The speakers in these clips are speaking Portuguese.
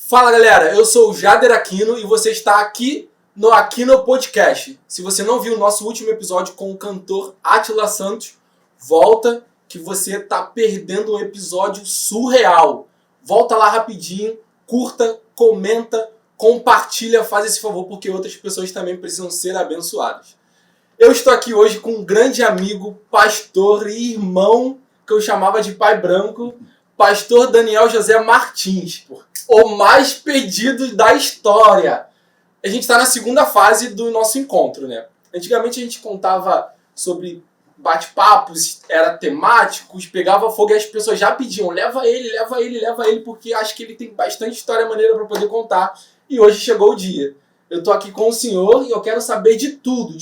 Fala galera, eu sou o Jader Aquino e você está aqui no Aquino Podcast. Se você não viu o nosso último episódio com o cantor Átila Santos, volta que você está perdendo um episódio surreal. Volta lá rapidinho, curta, comenta, compartilha, faz esse favor porque outras pessoas também precisam ser abençoadas. Eu estou aqui hoje com um grande amigo, pastor e irmão que eu chamava de pai branco, pastor Daniel José Martins, o mais pedido da história. A gente está na segunda fase do nosso encontro, né? Antigamente a gente contava sobre bate-papos, era temáticos, pegava fogo e as pessoas já pediam, leva ele, porque acho que ele tem bastante história maneira para poder contar. E hoje chegou o dia. Eu tô aqui com o senhor e eu quero saber de tudo.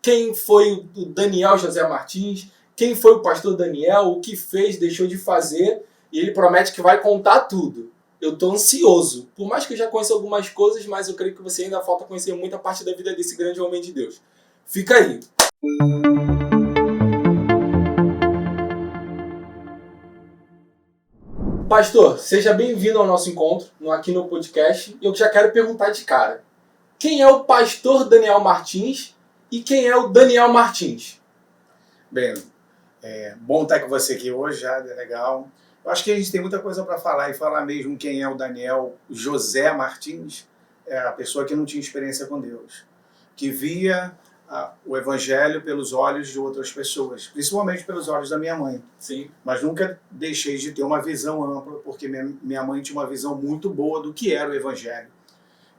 Quem foi o Daniel José Martins? Quem foi o pastor Daniel? O que fez, deixou de fazer? E ele promete que vai contar tudo. Eu tô ansioso. Por mais que eu já conheça algumas coisas, mas eu creio que você ainda falta conhecer muita parte da vida desse grande homem de Deus. Fica aí. Pastor, seja bem-vindo ao nosso encontro aqui no podcast. Eu já quero perguntar de cara. Quem é o pastor Daniel Martins e quem é o Daniel Martins? Bem, bom estar com você aqui hoje, já é legal. Eu acho que a gente tem muita coisa para falar e falar mesmo quem é o Daniel José Martins, é a pessoa que não tinha experiência com Deus, que via o evangelho pelos olhos de outras pessoas, principalmente pelos olhos da minha mãe. Sim. Mas nunca deixei de ter uma visão ampla, porque minha mãe tinha uma visão muito boa do que era o evangelho.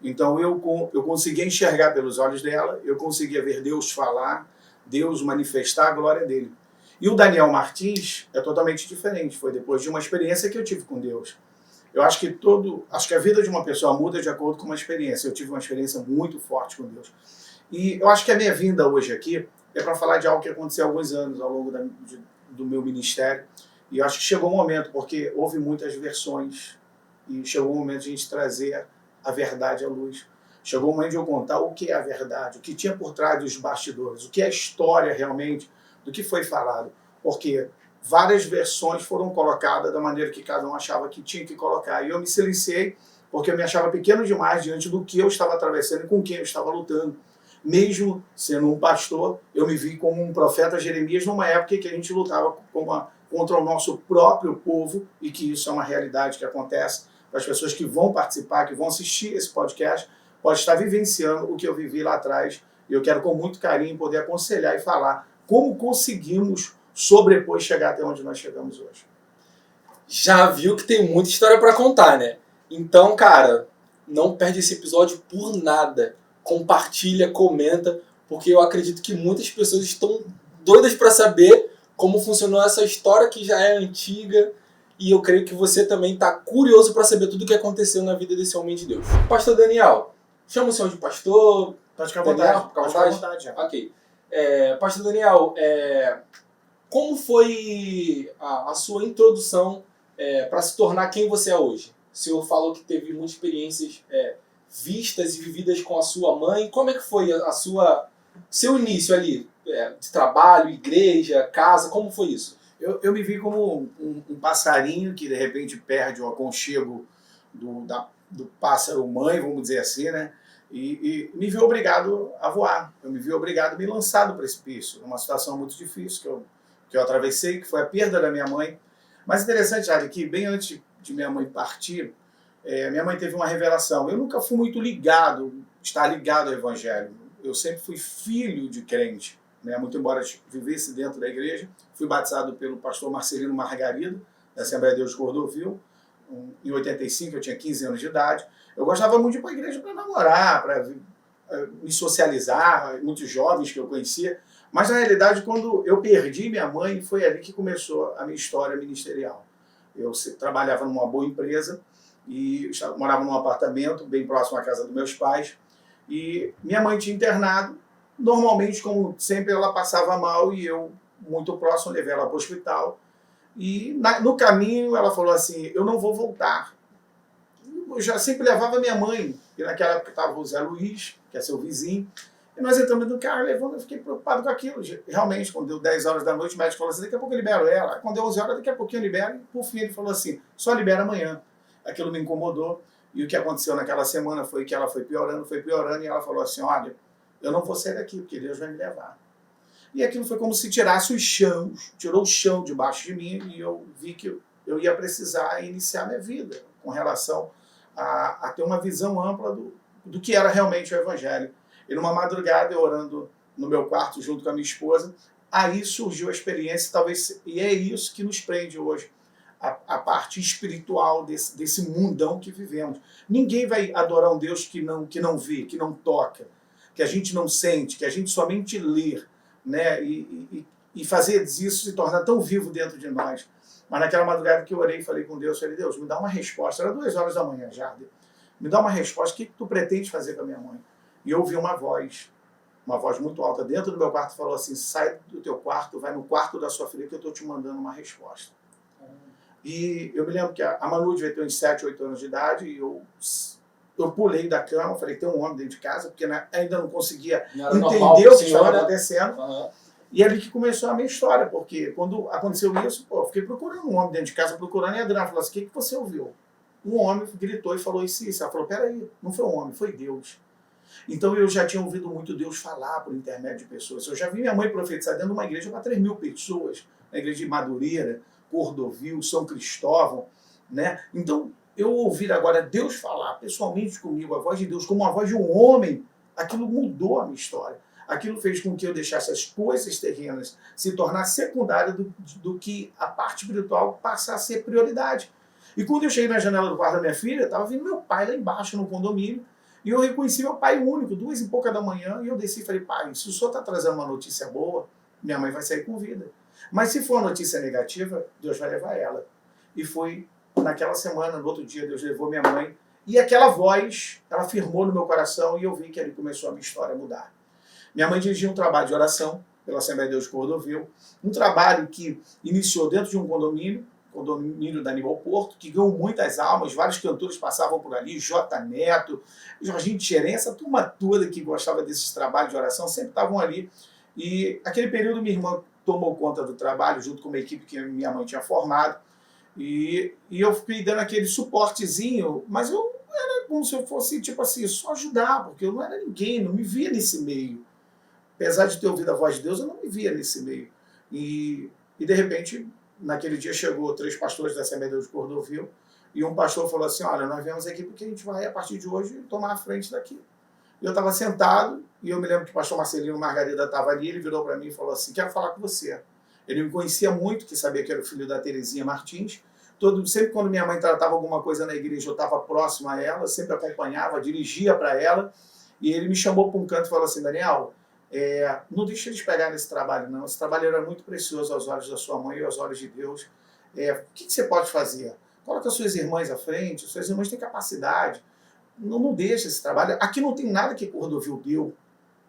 Então eu conseguia enxergar pelos olhos dela, eu conseguia ver Deus falar, Deus manifestar a glória dele. E o Daniel Martins é totalmente diferente, foi depois de uma experiência que eu tive com Deus. Eu acho que a vida de uma pessoa muda de acordo com uma experiência. Eu tive uma experiência muito forte com Deus. E eu acho que a minha vinda hoje aqui é para falar de algo que aconteceu há alguns anos ao longo do meu ministério. E eu acho que chegou o momento, porque houve muitas versões, e chegou o momento de a gente trazer a verdade à luz. Chegou o momento de eu contar o que é a verdade, o que tinha por trás dos bastidores, o que é a história realmente do que foi falado. Porque várias versões foram colocadas da maneira que cada um achava que tinha que colocar. E eu me silenciei porque eu me achava pequeno demais diante do que eu estava atravessando e com quem eu estava lutando. Mesmo sendo um pastor, eu me vi como um profeta Jeremias numa época que a gente lutava contra o nosso próprio povo, e que isso é uma realidade que acontece. As pessoas que vão participar, que vão assistir esse podcast, podem estar vivenciando o que eu vivi lá atrás. E eu quero com muito carinho poder aconselhar e falar como conseguimos sobrepor e chegar até onde nós chegamos hoje. Já viu que tem muita história para contar, né? Então, cara, não perde esse episódio por nada. Compartilha, comenta, porque eu acredito que muitas pessoas estão doidas para saber como funcionou essa história que já é antiga, e eu creio que você também está curioso para saber tudo o que aconteceu na vida desse homem de Deus. Pastor Daniel, chama o senhor de pastor. Pode ficar à vontade. Ok. Pastor Daniel, como foi a sua introdução para se tornar quem você é hoje? O senhor falou que teve muitas experiências vistas e vividas com a sua mãe. Como é que foi seu início ali? De trabalho, igreja, casa, como foi isso? Eu me vi como um passarinho que de repente perde o aconchego do pássaro mãe, vamos dizer assim, né? E me vi obrigado a voar. Eu me vi obrigado a me lançar do precipício, numa situação muito difícil que eu atravessei, que foi a perda da minha mãe. Mas interessante, Jade, que bem antes de minha mãe partir, minha mãe teve uma revelação. Eu nunca fui muito estar ligado ao evangelho. Eu sempre fui filho de crente, né? Muito embora vivesse dentro da igreja. Fui batizado pelo pastor Marcelino Margarido, da Assembleia de Deus de Cordovil. Em 85, eu tinha 15 anos de idade. Eu gostava muito de ir para a igreja para namorar, para me socializar, muitos jovens que eu conhecia. Mas, na realidade, quando eu perdi minha mãe, foi ali que começou a minha história ministerial. Eu trabalhava numa boa empresa e morava num apartamento bem próximo à casa dos meus pais. E minha mãe tinha internado. Normalmente, como sempre, ela passava mal e eu, muito próximo, levei ela para o hospital. E no caminho ela falou assim, eu não vou voltar. Eu já sempre levava minha mãe, e naquela época estava o Zé Luiz, que é seu vizinho, e nós entramos no carro levando, eu fiquei preocupado com aquilo. Realmente, quando deu 10 horas da noite, o médico falou assim, daqui a pouco eu libero ela. Quando deu 11 horas, daqui a pouquinho eu libero, e por fim ele falou assim, só libera amanhã. aquilo me incomodou. E o que aconteceu naquela semana foi que ela foi piorando, e ela falou assim, olha, eu não vou sair daqui, porque Deus vai me levar. E aquilo foi como se tirasse os chãos, tirou o chão debaixo de mim, e eu vi que eu ia precisar iniciar minha vida com relação a ter uma visão ampla do que era realmente o Evangelho. E numa madrugada, eu orando no meu quarto junto com a minha esposa, aí surgiu a experiência, talvez, e é isso que nos prende hoje, a parte espiritual desse mundão que vivemos. Ninguém vai adorar um Deus que não vê, que não toca, que a gente não sente, que a gente somente lê, né? E fazer disso se tornar tão vivo dentro de nós. Mas naquela madrugada que eu orei e falei com Deus, falei, Deus, me dá uma resposta. Era 2 horas da manhã já. Me dá uma resposta, o que tu pretende fazer com a minha mãe? E eu ouvi uma voz muito alta dentro do meu quarto, falou assim, sai do teu quarto, vai no quarto da sua filha que eu estou te mandando uma resposta. E eu me lembro que a Manu devia ter uns 7, 8 anos de idade, e eu pulei da cama, falei, tem um homem dentro de casa, porque ainda não conseguia entender o que estava acontecendo. E é ali que começou a minha história, porque quando aconteceu isso, eu fiquei procurando um homem dentro de casa, procurando, e a Adriana falou assim, o que você ouviu? Um homem gritou e falou isso. Ela falou, peraí, não foi um homem, foi Deus. Então eu já tinha ouvido muito Deus falar por intermédio de pessoas. Eu já vi minha mãe profetizar dentro de uma igreja para 3.000 pessoas, na igreja de Madureira, Cordovil, São Cristóvão, né? Então, eu ouvir agora Deus falar pessoalmente comigo, a voz de Deus, como a voz de um homem, aquilo mudou a minha história. Aquilo fez com que eu deixasse as coisas terrenas se tornar secundária do que a parte espiritual passar a ser prioridade. E quando eu cheguei na janela do quarto da minha filha, estava vindo meu pai lá embaixo no condomínio, e eu reconheci meu pai único, 2h pouca da manhã, e eu desci e falei, pai, se o senhor está trazendo uma notícia boa, minha mãe vai sair com vida. Mas se for uma notícia negativa, Deus vai levar ela. E foi naquela semana, no outro dia, Deus levou minha mãe, e aquela voz, ela firmou no meu coração, e eu vi que ali começou a minha história a mudar. Minha mãe dirigia um trabalho de oração pela Assembleia de Deus de Cordovil, um trabalho que iniciou dentro de um condomínio da Aníbal Porto, que ganhou muitas almas, vários cantores passavam por ali, J. Neto, Jorginho Tcheren, essa turma toda que gostava desses trabalhos de oração, sempre estavam ali. E aquele período minha irmã tomou conta do trabalho, junto com uma equipe que minha mãe tinha formado, e eu fiquei dando aquele suportezinho, mas eu era como se eu fosse, tipo assim, só ajudar, porque eu não era ninguém, não me via nesse meio. Apesar de ter ouvido a voz de Deus, eu não me via nesse meio. E de repente, naquele dia chegou 3 pastores da Assembleia de Deus de Cordovil, e um pastor falou assim, olha, nós viemos aqui porque a gente vai, a partir de hoje, tomar a frente daqui. E eu estava sentado, e eu me lembro que o pastor Marcelino Margarida estava ali, ele virou para mim e falou assim, quero falar com você. Ele me conhecia muito, que sabia que era o filho da Terezinha Martins. Sempre quando minha mãe tratava alguma coisa na igreja, eu estava próximo a ela, sempre acompanhava, dirigia para ela, e ele me chamou para um canto e falou assim, Daniel, não deixe eles pegar nesse trabalho, não. Esse trabalho era muito precioso aos olhos da sua mãe e aos olhos de Deus. O que você pode fazer? Coloca suas irmãs à frente, suas irmãs têm capacidade. Não deixa esse trabalho. Aqui não tem nada que Cordovil deu.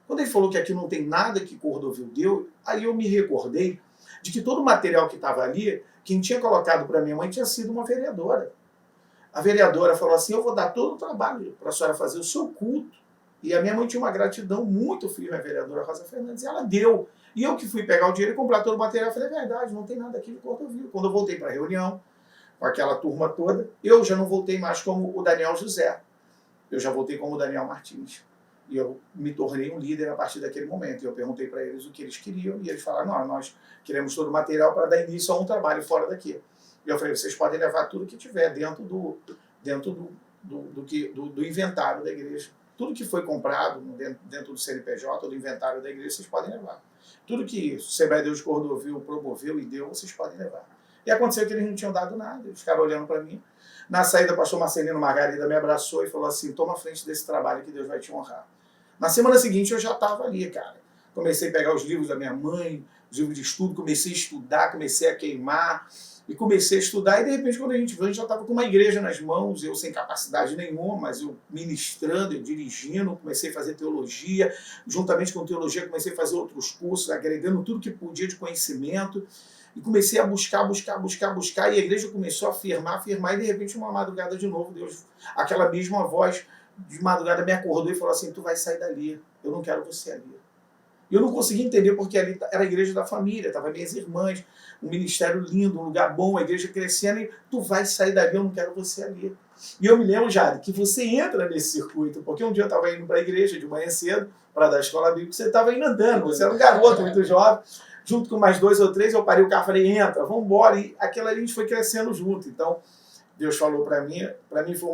Quando ele falou que aqui não tem nada que Cordovil deu, aí eu me recordei de que todo o material que estava ali, quem tinha colocado para minha mãe tinha sido uma vereadora. A vereadora falou assim, eu vou dar todo o trabalho para a senhora fazer o seu culto. E a minha mãe tinha uma gratidão muito firme, a vereadora Rosa Fernandes, e ela deu. E eu que fui pegar o dinheiro e comprar todo o material, eu falei, é verdade, não tem nada aqui de Cordovil. Quando eu voltei para a reunião, com aquela turma toda, eu já não voltei mais como o Daniel José. Eu já voltei como o Daniel Martins. E eu me tornei um líder a partir daquele momento. E eu perguntei para eles o que eles queriam, e eles falaram, não, nós queremos todo o material para dar início a um trabalho fora daqui. E eu falei, vocês podem levar tudo que tiver dentro do inventário da igreja. Tudo que foi comprado dentro do CNPJ, do inventário da igreja, vocês podem levar. Tudo que o Assembleia de Deus de Cordovil promoveu e deu, vocês podem levar. E aconteceu que eles não tinham dado nada, eles ficaram olhando para mim. Na saída, o pastor Marcelino Margarida me abraçou e falou assim, toma a frente desse trabalho que Deus vai te honrar. Na semana seguinte, eu já estava ali, cara. Comecei a pegar os livros da minha mãe, os livros de estudo, comecei a estudar, comecei a queimar, e comecei a estudar, e de repente, quando a gente viu, a gente já estava com uma igreja nas mãos, eu sem capacidade nenhuma, mas eu ministrando, eu dirigindo, comecei a fazer teologia, juntamente com teologia comecei a fazer outros cursos, agregando tudo que podia de conhecimento, e comecei a buscar, e a igreja começou a afirmar, e de repente, uma madrugada de novo, Deus, aquela mesma voz de madrugada me acordou e falou assim, tu vai sair dali, eu não quero você ali. E eu não conseguia entender porque ali era a igreja da família, estavam minhas irmãs, um ministério lindo, um lugar bom, a igreja crescendo, e tu vai sair dali, eu não quero você ali. E eu me lembro, Jade, que você entra nesse circuito, porque um dia eu estava indo para a igreja de manhã cedo, para dar a escola bíblica, você estava indo andando, você era um garoto muito jovem, junto com mais 2 ou 3, eu parei o carro e falei, entra, vamos embora, e aquela ali a gente foi crescendo junto. Então, Deus falou para mim foi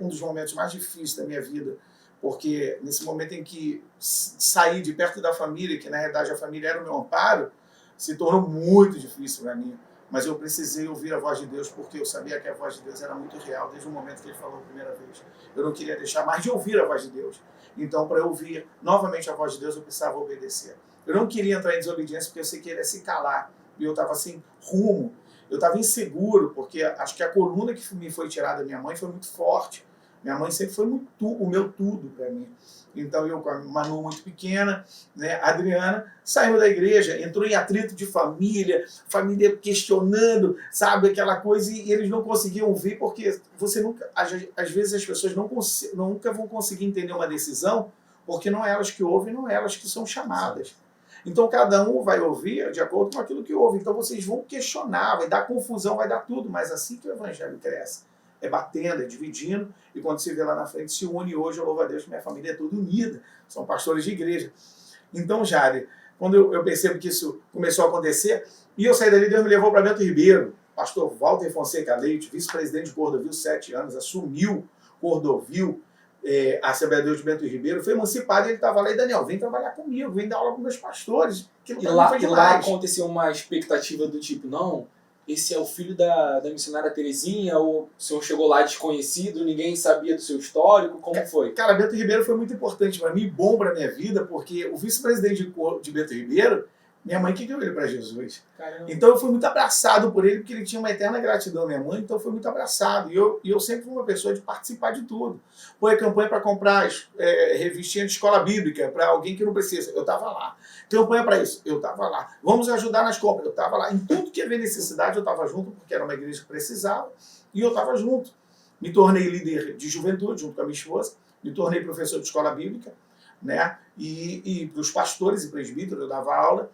um dos momentos mais difíceis da minha vida, porque nesse momento em que saí de perto da família, que na realidade a família era o meu amparo, se tornou muito difícil para mim. Mas eu precisei ouvir a voz de Deus, porque eu sabia que a voz de Deus era muito real desde o momento que ele falou a primeira vez. Eu não queria deixar mais de ouvir a voz de Deus. Então, para eu ouvir novamente a voz de Deus, eu precisava obedecer. Eu não queria entrar em desobediência, porque eu sei que ele ia se calar. E eu estava sem rumo. Eu estava inseguro, porque acho que a coluna que me foi tirada da minha mãe foi muito forte. Minha mãe sempre foi o meu tudo para mim. Então eu, com a Manu muito pequena, né, a Adriana, saiu da igreja, entrou em atrito de família questionando, sabe, aquela coisa, e eles não conseguiam ouvir, porque você nunca, às vezes as pessoas nunca vão conseguir entender uma decisão, porque não é elas que ouvem, não é elas que são chamadas. Então cada um vai ouvir de acordo com aquilo que ouve. Então vocês vão questionar, vai dar confusão, vai dar tudo, mas assim que o evangelho cresce. É batendo, é dividindo, e quando se vê lá na frente, se une. E hoje, eu louvo a Deus, que minha família é toda unida, são pastores de igreja. Então, Jade, quando eu percebo que isso começou a acontecer, e eu saí dali, Deus me levou para Bento Ribeiro, pastor Walter Fonseca Leite, vice-presidente de Cordovil, 7 anos, assumiu Cordovil, a Assembleia de Deus de Bento Ribeiro, foi emancipado, e ele estava lá, e Daniel, vem trabalhar comigo, vem dar aula com meus pastores. E lá aconteceu uma expectativa do tipo, não, esse é o filho da missionária Terezinha, ou o senhor chegou lá desconhecido, ninguém sabia do seu histórico, como foi? Cara, Bento Ribeiro foi muito importante para mim, bom para minha vida, porque o vice-presidente de Bento Ribeiro, minha mãe que deu ele para Jesus. Caramba. Então eu fui muito abraçado por ele, porque ele tinha uma eterna gratidão à minha mãe, então eu fui muito abraçado. E eu sempre fui uma pessoa de participar de tudo. Foi campanha para comprar revistinha de escola bíblica para alguém que não precisa, eu estava lá. Campanha para isso, eu estava lá. Vamos ajudar nas compras, eu estava lá. Em tudo que havia necessidade, eu estava junto, porque era uma igreja que precisava, e eu estava junto. Me tornei líder de juventude, junto com a minha esposa, me tornei professor de escola bíblica, né? E para os pastores e presbíteros eu dava aula,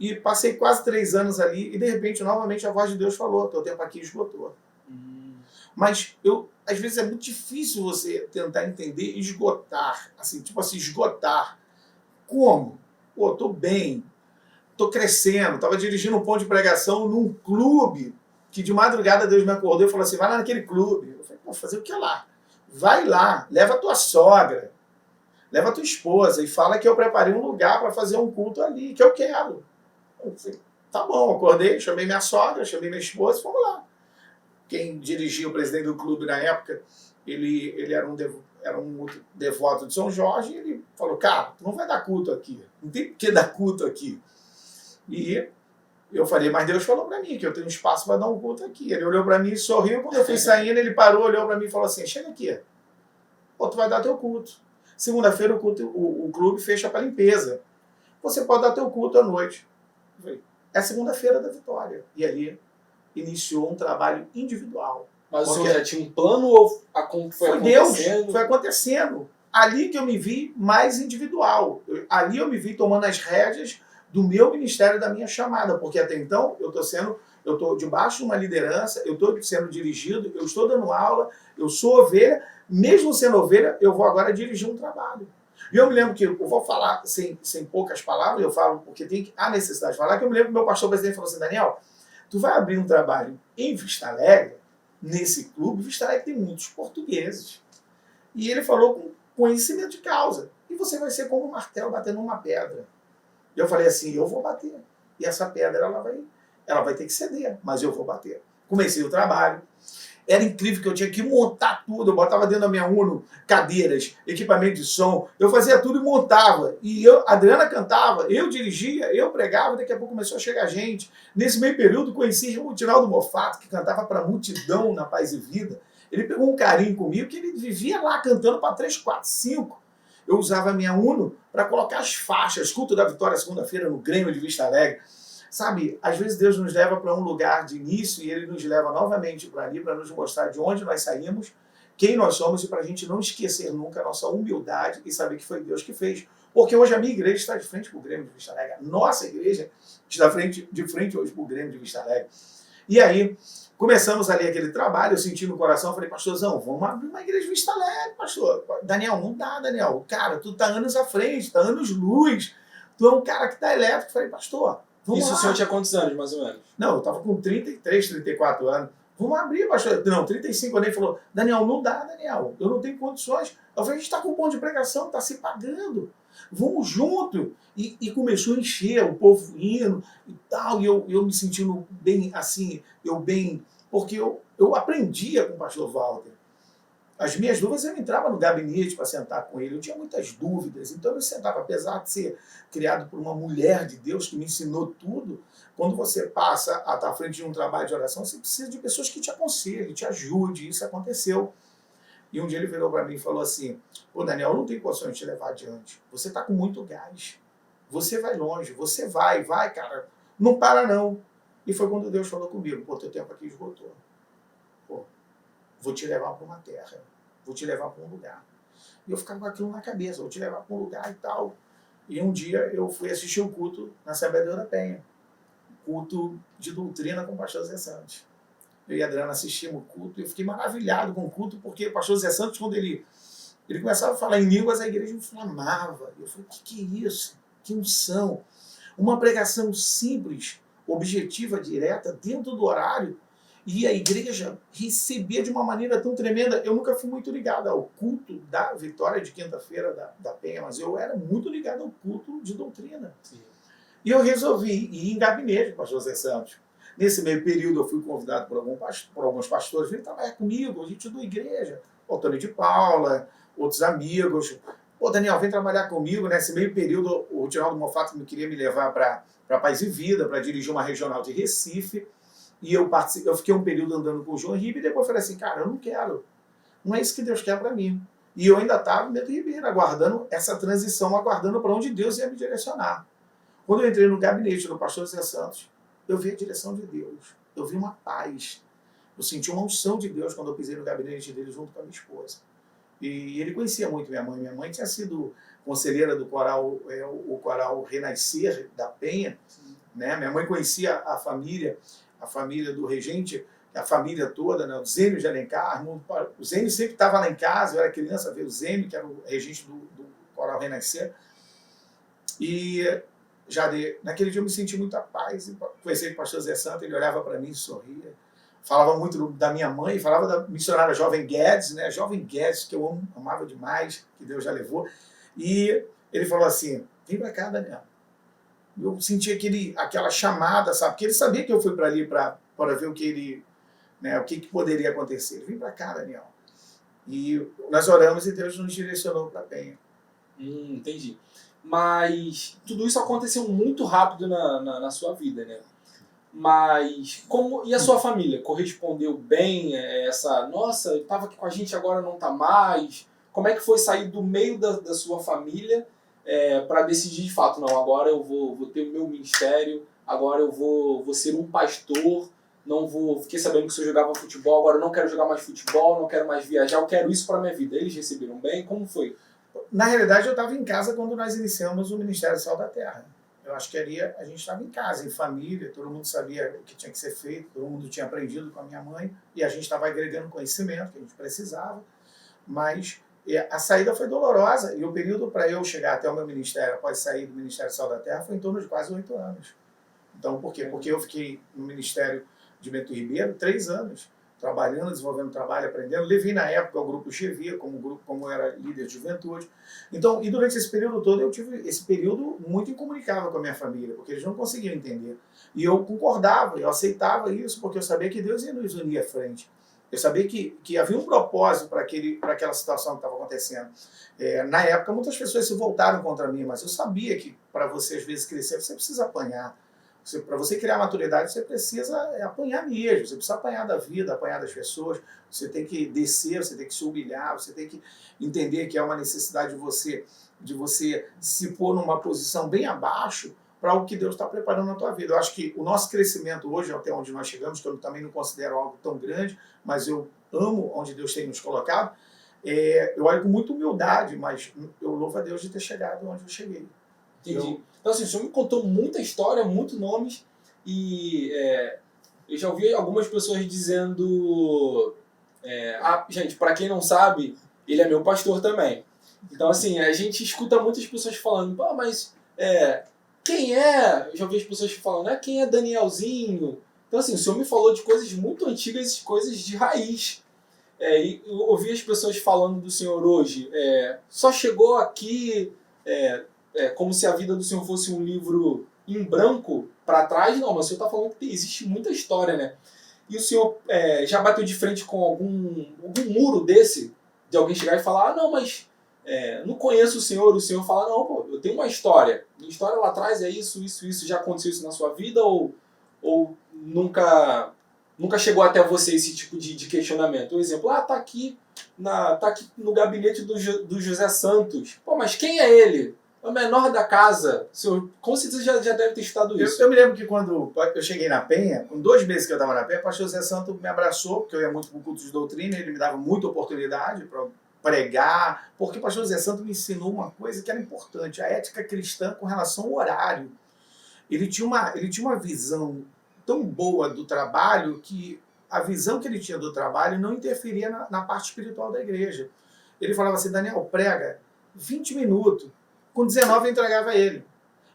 e passei quase 3 anos ali, e de repente, novamente, a voz de Deus falou, teu tempo aqui esgotou. Mas às vezes é muito difícil você tentar entender e esgotar, assim, esgotar. Como? Pô, tô bem, tô crescendo, estava dirigindo um ponto de pregação num clube, que de madrugada Deus me acordou e falou assim, vai lá naquele clube. Eu falei, pô, fazer o que lá? Vai lá, leva a tua sogra, leva a tua esposa e fala que eu preparei um lugar para fazer um culto ali, que eu quero. Eu falei, tá bom, acordei, chamei minha sogra, chamei minha esposa e fomos lá. Quem dirigia o presidente do clube na época, ele era um devoto de São Jorge, e ele falou, cara, tu não vai dar culto aqui, não tem por que dar culto aqui. E eu falei, mas Deus falou para mim que eu tenho espaço para dar um culto aqui. Ele olhou para mim e sorriu, quando eu fui saindo, ele parou, olhou para mim e falou assim, chega aqui, pô, tu vai dar teu culto. Segunda-feira o clube fecha para limpeza. Você pode dar teu culto à noite. Eu falei, é a segunda-feira da vitória. E ali iniciou um trabalho individual. Mas o senhor já tinha um plano ou foi acontecendo? Deus, foi acontecendo. Ali que eu me vi mais individual. Ali eu me vi tomando as rédeas do meu ministério, da minha chamada. Porque até então eu estou debaixo de uma liderança, eu estou sendo dirigido, eu estou dando aula, eu sou ovelha. Mesmo sendo ovelha, eu vou agora dirigir um trabalho. E eu me lembro que, eu vou falar sem poucas palavras, eu falo porque há necessidade de falar, que eu me lembro que meu pastor presidente falou assim, Daniel, tu vai abrir um trabalho em Vista Alegre, nesse clube, Vista Alegre tem muitos portugueses. E ele falou com conhecimento de causa. E você vai ser como um martelo batendo numa pedra. E eu falei assim, eu vou bater. E essa pedra, ela vai ter que ceder, mas eu vou bater. Comecei o trabalho. Era incrível que eu tinha que montar tudo. Eu botava dentro da minha Uno cadeiras, equipamento de som. Eu fazia tudo e montava. E a Adriana cantava, eu dirigia, eu pregava. Daqui a pouco começou a chegar gente. Nesse meio período, conheci o Rinaldo Mofato, que cantava para a multidão na Paz e Vida. Ele pegou um carinho comigo, que ele vivia lá cantando para 3, 4, 5. Eu usava a minha Uno para colocar as faixas. Culto da Vitória, segunda-feira, no Grêmio de Vista Alegre. Sabe, às vezes Deus nos leva para um lugar de início e Ele nos leva novamente para ali, para nos mostrar de onde nós saímos, quem nós somos, e para a gente não esquecer nunca a nossa humildade e saber que foi Deus que fez. Porque hoje a minha igreja está de frente para o Grêmio de Vista Alegre. A nossa igreja está de frente hoje para o Grêmio de Vista Alegre. E aí, começamos ali aquele trabalho, eu senti no coração, falei, pastorzão, vamos abrir uma igreja de Vista Alegre, pastor. Daniel, não dá, Daniel. Cara, tu tá anos à frente, tá anos luz. Tu é um cara que tá elétrico. Falei, pastor, vamos Isso lá. o senhor tinha quantos anos, mais ou menos? Não, eu tava com 33, 34 anos. Vamos abrir, pastor. Não, 35 anos. Ele falou, Daniel, não dá, Daniel. Eu não tenho condições. Eu falei, a gente tá com um ponto de pregação, tá se pagando. Vamos junto. E começou a encher, o povo indo e tal. E eu me sentindo bem, assim, porque eu aprendia com o pastor Walter. As minhas dúvidas, eu entrava no gabinete para sentar com ele, eu tinha muitas dúvidas, então eu sentava, apesar de ser criado por uma mulher de Deus que me ensinou tudo, quando você passa a estar à frente de um trabalho de oração, você precisa de pessoas que te aconselhem, te ajudem, isso aconteceu. E um dia ele virou para mim e falou assim, pô, Daniel, eu não tenho condições de te levar adiante, você está com muito gás, você vai longe, você vai, cara, não para não. E foi quando Deus falou comigo, pô, teu tempo aqui esgotou. Pô, vou te levar para uma terra, vou te levar para um lugar. E eu ficava com aquilo na cabeça, vou te levar para um lugar e tal. E um dia eu fui assistir um culto na Assembleia da Penha, culto de doutrina com o pastor Zé Santos. Eu e a Adriana assistimos o culto e eu fiquei maravilhado com o culto, porque o pastor Zé Santos, quando ele começava a falar em línguas, a igreja inflamava. Eu falei, que é isso? Que unção! Uma pregação simples, objetiva, direta, dentro do horário, e a igreja recebia de uma maneira tão tremenda. Eu nunca fui muito ligado ao culto da Vitória de quinta-feira da Penha, mas eu era muito ligado ao culto de doutrina. Sim. E eu resolvi ir em gabinete com o pastor Zé Santos. Nesse meio período eu fui convidado por alguns pastores, vem trabalhar comigo, a gente da igreja. O Antônio de Paula, outros amigos. Pô, Daniel, vem trabalhar comigo. Nesse meio período, o Rinaldo Mofato queria me levar para Paz e Vida, para dirigir uma regional de Recife. E eu fiquei um período andando com o João Ribeiro e depois falei assim, cara, eu não quero. Não é isso que Deus quer para mim. E eu ainda estava no Beto Ribeiro, aguardando essa transição, aguardando para onde Deus ia me direcionar. Quando eu entrei no gabinete do pastor Zé Santos, eu vi a direção de Deus. Eu vi uma paz. Eu senti uma unção de Deus quando eu pisei no gabinete dele junto com a minha esposa. E ele conhecia muito minha mãe. Minha mãe tinha sido conselheira do coral, o coral Renascer da Penha. Né? Minha mãe conhecia a família do regente, a família toda, né? O Zênio de Alencar. O Zênio sempre estava lá em casa, eu era criança, veio o Zênio, que era o regente do coral Renascer. E naquele dia eu me senti muita paz. Conheci o pastor Zé Santos, ele olhava para mim e sorria. Falava muito da minha mãe, falava da missionária Jovem Guedes, né? Jovem Guedes, que eu amava demais, que Deus já levou. E ele falou assim, vem para cá, Daniel. Eu senti aquela chamada, sabe? Porque ele sabia que eu fui para ali para ver o que poderia acontecer. Ele vem para cá, Daniel. E nós oramos e Deus nos direcionou para a Penha. Entendi. Mas tudo isso aconteceu muito rápido na sua vida, né? Mas e a sua família? Correspondeu bem a essa... Nossa, ele estava aqui com a gente, agora não está mais. Como é que foi sair do meio da sua família para decidir de fato, não, agora eu vou ter o meu ministério, agora eu vou ser um pastor, fiquei sabendo que o senhor jogava futebol, agora eu não quero jogar mais futebol, não quero mais viajar, eu quero isso para minha vida. Eles receberam bem? Como foi? Na realidade, eu estava em casa quando nós iniciamos o Ministério Sal da Terra. Eu acho que ali a gente estava em casa, em família, todo mundo sabia o que tinha que ser feito, todo mundo tinha aprendido com a minha mãe, e a gente estava agregando conhecimento que a gente precisava, mas a saída foi dolorosa, e o período para eu chegar até o meu ministério, após sair do Ministério Sal da Terra, foi em torno de quase 8 anos. Então, por quê? Porque eu fiquei no Ministério de Bento Ribeiro 3 anos, trabalhando, desenvolvendo trabalho, aprendendo. Levei na época o grupo Chevia, como eu era líder de juventude. Então, e durante esse período todo, eu tive esse período muito incomunicável com a minha família, porque eles não conseguiam entender. E eu concordava, eu aceitava isso, porque eu sabia que Deus ia nos unir à frente. Eu sabia que havia um propósito para aquela situação que estava acontecendo. Na época, muitas pessoas se voltaram contra mim, mas eu sabia que para você, às vezes, crescer, você precisa apanhar. Para você criar maturidade, você precisa apanhar mesmo, você precisa apanhar da vida, apanhar das pessoas, você tem que descer, você tem que se humilhar, você tem que entender que é uma necessidade de você se pôr numa posição bem abaixo para o que Deus está preparando na tua vida. Eu acho que o nosso crescimento hoje, até onde nós chegamos, que eu também não considero algo tão grande, mas eu amo onde Deus tem nos colocado, eu olho com muita humildade, mas eu louvo a Deus de ter chegado onde eu cheguei. Entendi. Então, assim, o senhor me contou muita história, muitos nomes, e eu já ouvi algumas pessoas dizendo... gente, para quem não sabe, ele é meu pastor também. Então, assim, a gente escuta muitas pessoas falando, pô, mas quem é? Eu já ouvi as pessoas falando, quem é Danielzinho? Então, assim, o senhor me falou de coisas muito antigas, coisas de raiz. E eu ouvi as pessoas falando do senhor hoje, só chegou aqui como se a vida do senhor fosse um livro em branco para trás. Não, mas o senhor está falando que existe muita história, né? E o senhor já bateu de frente com algum muro desse, de alguém chegar e falar, não, mas não conheço o senhor fala, não, pô, eu tenho uma história. Minha história lá atrás é isso, já aconteceu isso na sua vida, ou nunca chegou até você esse tipo de questionamento? Um exemplo, tá aqui no gabinete do José Santos. Pô, mas quem é ele? É o menor da casa. O senhor, com certeza já deve ter estudado isso. Eu me lembro que quando eu cheguei na Penha, com 2 meses que eu estava na Penha, o pastor José Santos me abraçou, porque eu ia muito para o culto de doutrina, ele me dava muita oportunidade para pregar, porque o pastor José Santos me ensinou uma coisa que era importante, a ética cristã com relação ao horário. Ele tinha uma visão tão boa do trabalho que a visão que ele tinha do trabalho não interferia na parte espiritual da igreja. Ele falava assim, Daniel, prega 20 minutos, com 19 eu entregava ele.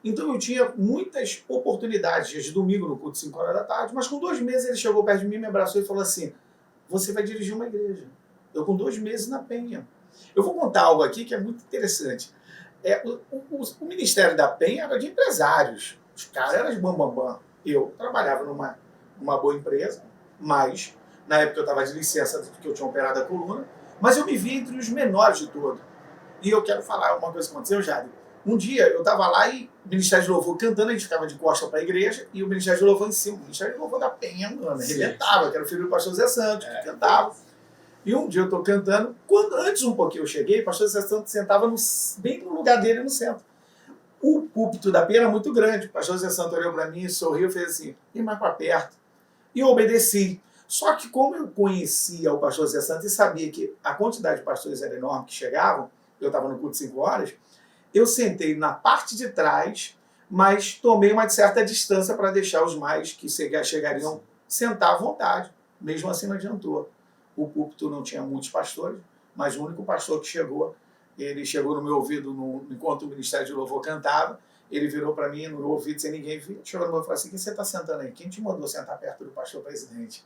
Então eu tinha muitas oportunidades, dias de domingo no culto, 5 horas da tarde, mas com 2 meses ele chegou perto de mim, me abraçou e falou assim, você vai dirigir uma igreja. Eu com 2 meses na Penha. Eu vou contar algo aqui que é muito interessante. O Ministério da Penha era de empresários. Os caras eram de bambambam. Eu trabalhava numa boa empresa, mas na época eu estava de licença porque eu tinha operado a coluna, mas eu me vi entre os menores de todos. E eu quero falar uma coisa que aconteceu, Jade. Um dia eu estava lá e o Ministério de Louvor cantando, a gente ficava de costa para a igreja, e o Ministério de Louvor em cima, o Ministério de Louvor da Penha, mano, arrebentava, que era o filho do pastor Zé Santos, que cantava. E um dia eu estou cantando, antes um pouquinho eu cheguei, o pastor Zé Santos sentava bem no lugar dele no centro. O púlpito da Penha era muito grande, o pastor Zé Santos olhou para mim, sorriu e fez assim, vem mais para perto. E eu obedeci. Só que como eu conhecia o pastor Zé Santos e sabia que a quantidade de pastores era enorme que chegavam, eu estava no culto 5 horas, eu sentei na parte de trás, mas tomei uma certa distância para deixar os mais que chegariam sentar à vontade. Mesmo assim não adiantou. O púlpito não tinha muitos pastores, mas o único pastor que chegou, ele chegou no meu ouvido enquanto o Ministério de Louvor cantava, ele virou para mim no meu ouvido sem ninguém ver, chegou no meu e falou assim, quem você está sentando aí? Quem te mandou sentar perto do pastor presidente?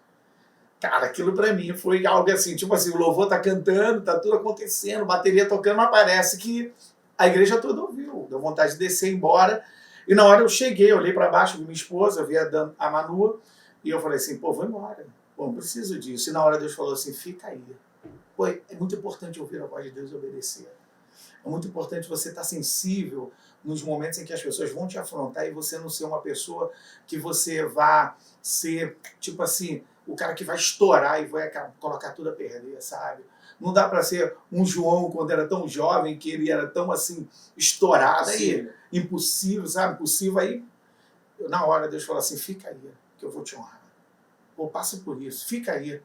Cara, aquilo para mim foi algo assim, tipo assim, o louvor tá cantando, tá tudo acontecendo, bateria tocando, mas parece que a igreja toda ouviu, deu vontade de descer e ir embora. E na hora eu cheguei, eu olhei para baixo, vi minha esposa, vi a Manu, e eu falei assim, pô, vou embora. Pô, não preciso disso. E na hora Deus falou assim, fica aí. Pô, é muito importante ouvir a voz de Deus e obedecer. É muito importante você estar sensível nos momentos em que as pessoas vão te afrontar e você não ser uma pessoa que você vá ser, tipo assim, o cara que vai estourar e vai colocar tudo a perder, sabe? Não dá para ser um João quando era tão jovem, que ele era tão assim, estourado, aí, impossível, sabe? Impossível. Aí, na hora, Deus falou assim, fica aí, que eu vou te honrar. Pô, passa por isso, fica aí.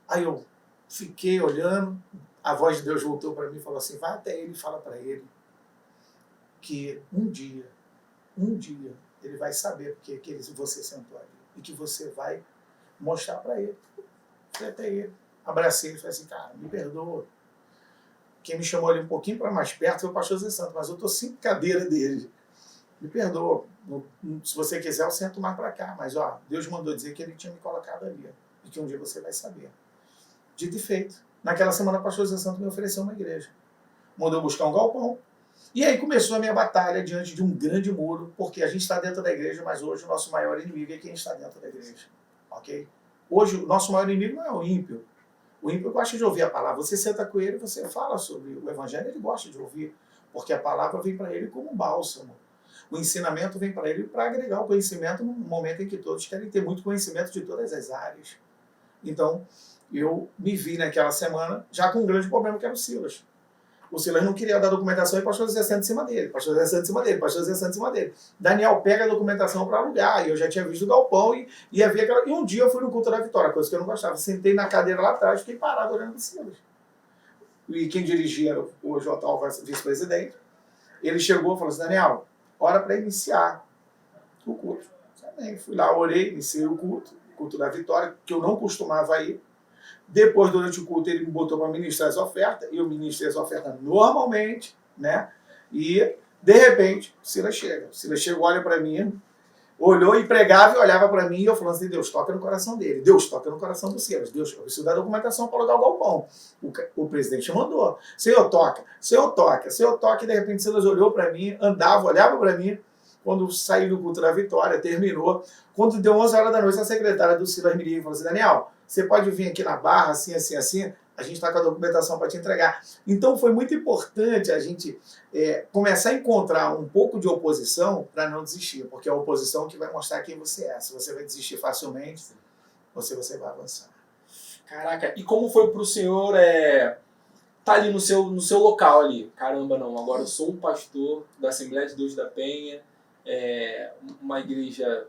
Aí eu fiquei olhando, a voz de Deus voltou para mim e falou assim, vai até ele e fala para ele que um dia, ele vai saber porque que você sentou ali e que você vai mostrar para ele. Fui até ele, abracei ele e falei assim, cara, me perdoa. Quem me chamou ali um pouquinho para mais perto foi o pastor Zé Santos, mas eu estou 5 cadeiras dele. Me perdoa. Se você quiser, eu sento mais para cá. Mas, ó, Deus mandou dizer que ele tinha me colocado ali. E que um dia você vai saber. Dito e feito. Naquela semana, o pastor Zé Santos me ofereceu uma igreja. Mandou buscar um galpão. E aí começou a minha batalha diante de um grande muro, porque a gente está dentro da igreja, mas hoje o nosso maior inimigo é quem está dentro da igreja. Ok? Hoje, o nosso maior inimigo não é o ímpio. O ímpio gosta de ouvir a palavra. Você senta com ele, você fala sobre o evangelho, ele gosta de ouvir, porque a palavra vem para ele como um bálsamo. O ensinamento vem para ele para agregar o conhecimento num momento em que todos querem ter muito conhecimento de todas as áreas. Então, eu me vi naquela semana já com um grande problema, que era o Silas. O Silas não queria dar documentação e o pastor Zé Santos em cima dele, pastor Zé Santos em cima dele, pastor Zé Santos em cima dele. Daniel pega a documentação para alugar, e eu já tinha visto o galpão e ia ver aquela... E um dia eu fui no culto da Vitória, coisa que eu não gostava. Sentei na cadeira lá atrás, fiquei parado olhando para o Silas. e quem dirigia hoje o atual vice-presidente, ele chegou e falou assim, Daniel, hora para iniciar o culto. Também fui lá, orei, iniciei o culto da vitória, que eu não costumava ir. Depois, durante o culto, ele me botou para ministrar as ofertas, e eu ministrei as ofertas normalmente, né? E, de repente, o Silas chega. O Silas chegou, olha para mim, olhou e pregava e olhava para mim, e eu falando assim, Deus toca no coração dele, Deus toca no coração do Silas, Deus, eu preciso da documentação para alugar o galpão. O presidente mandou, Senhor toca, Senhor toca, Senhor toca, e de repente o Silas olhou para mim, andava, olhava para mim, quando saí do culto da vitória, terminou, quando deu 11 horas da noite, a secretária do Silas me ligou e falou assim, Daniel, você pode vir aqui na Barra, assim, assim, assim, a gente está com a documentação para te entregar. Então foi muito importante a gente começar a encontrar um pouco de oposição para não desistir, porque é a oposição que vai mostrar quem você é. Se você vai desistir facilmente, você vai avançar. Caraca, e como foi pro senhor tá ali no seu local ali? Caramba, não, agora eu sou um pastor da Assembleia de Deus da Penha, uma igreja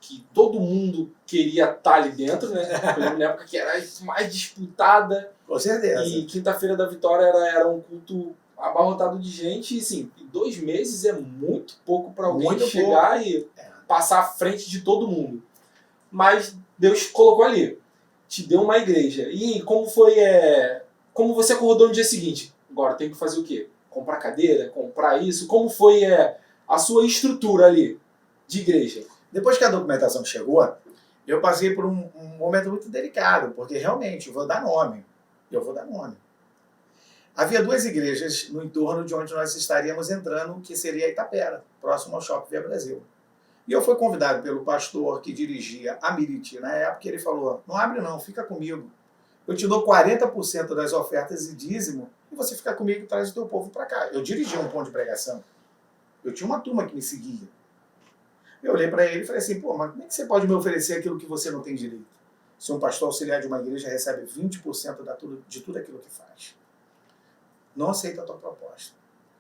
que todo mundo queria estar ali dentro, né? Foi uma época que era mais disputada. Com certeza. E quinta-feira da Vitória era um culto abarrotado de gente. E, assim, 2 meses é muito pouco para alguém Muito chegar pouco. e passar à frente de todo mundo. Mas Deus colocou ali. Te deu uma igreja. E como foi... como você acordou no dia seguinte? Agora tem que fazer o quê? Comprar cadeira? Comprar isso? Como foi a sua estrutura ali de igreja? Depois que a documentação chegou, eu passei por um momento muito delicado, porque realmente eu vou dar nome. Havia 2 igrejas no entorno de onde nós estaríamos entrando, que seria Itapera, próximo ao Shopping Via Brasil. E eu fui convidado pelo pastor que dirigia a Miriti na época, e ele falou, não abre não, fica comigo. Eu te dou 40% das ofertas e dízimo, e você fica comigo e traz o teu povo para cá. Eu dirigia um ponto de pregação. Eu tinha uma turma que me seguia. Eu olhei para ele e falei assim, pô, mas como é que você pode me oferecer aquilo que você não tem direito? Se um pastor auxiliar de uma igreja recebe 20% de tudo aquilo que faz. Não aceita a tua proposta.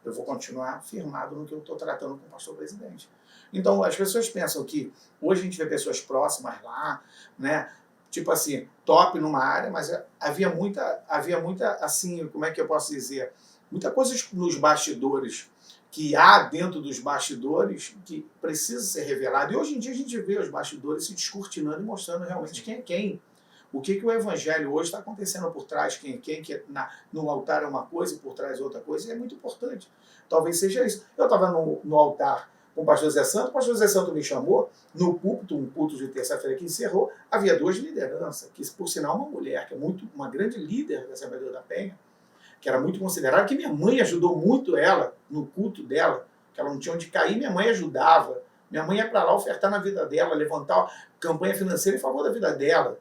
Eu vou continuar firmado no que eu estou tratando com o pastor presidente. Então, as pessoas pensam que hoje a gente vê pessoas próximas lá, né? Tipo assim, top numa área, mas havia muita, assim, como é que eu posso dizer? Muita coisa nos bastidores, que há dentro dos bastidores que precisa ser revelado. E hoje em dia a gente vê os bastidores se descortinando e mostrando realmente quem é quem. O que o evangelho hoje está acontecendo por trás, quem é quem, que no altar é uma coisa e por trás é outra coisa, e é muito importante. Talvez seja isso. Eu estava no altar com o pastor Zé Santo me chamou, no púlpito, um culto de terça-feira que encerrou, havia 2 lideranças, que por sinal uma mulher, que é uma grande líder da Assembleia da Penha, que era muito considerada, que minha mãe ajudou muito ela no culto dela, que ela não tinha onde cair, minha mãe ajudava. Minha mãe ia para lá ofertar na vida dela, levantar campanha financeira em favor da vida dela.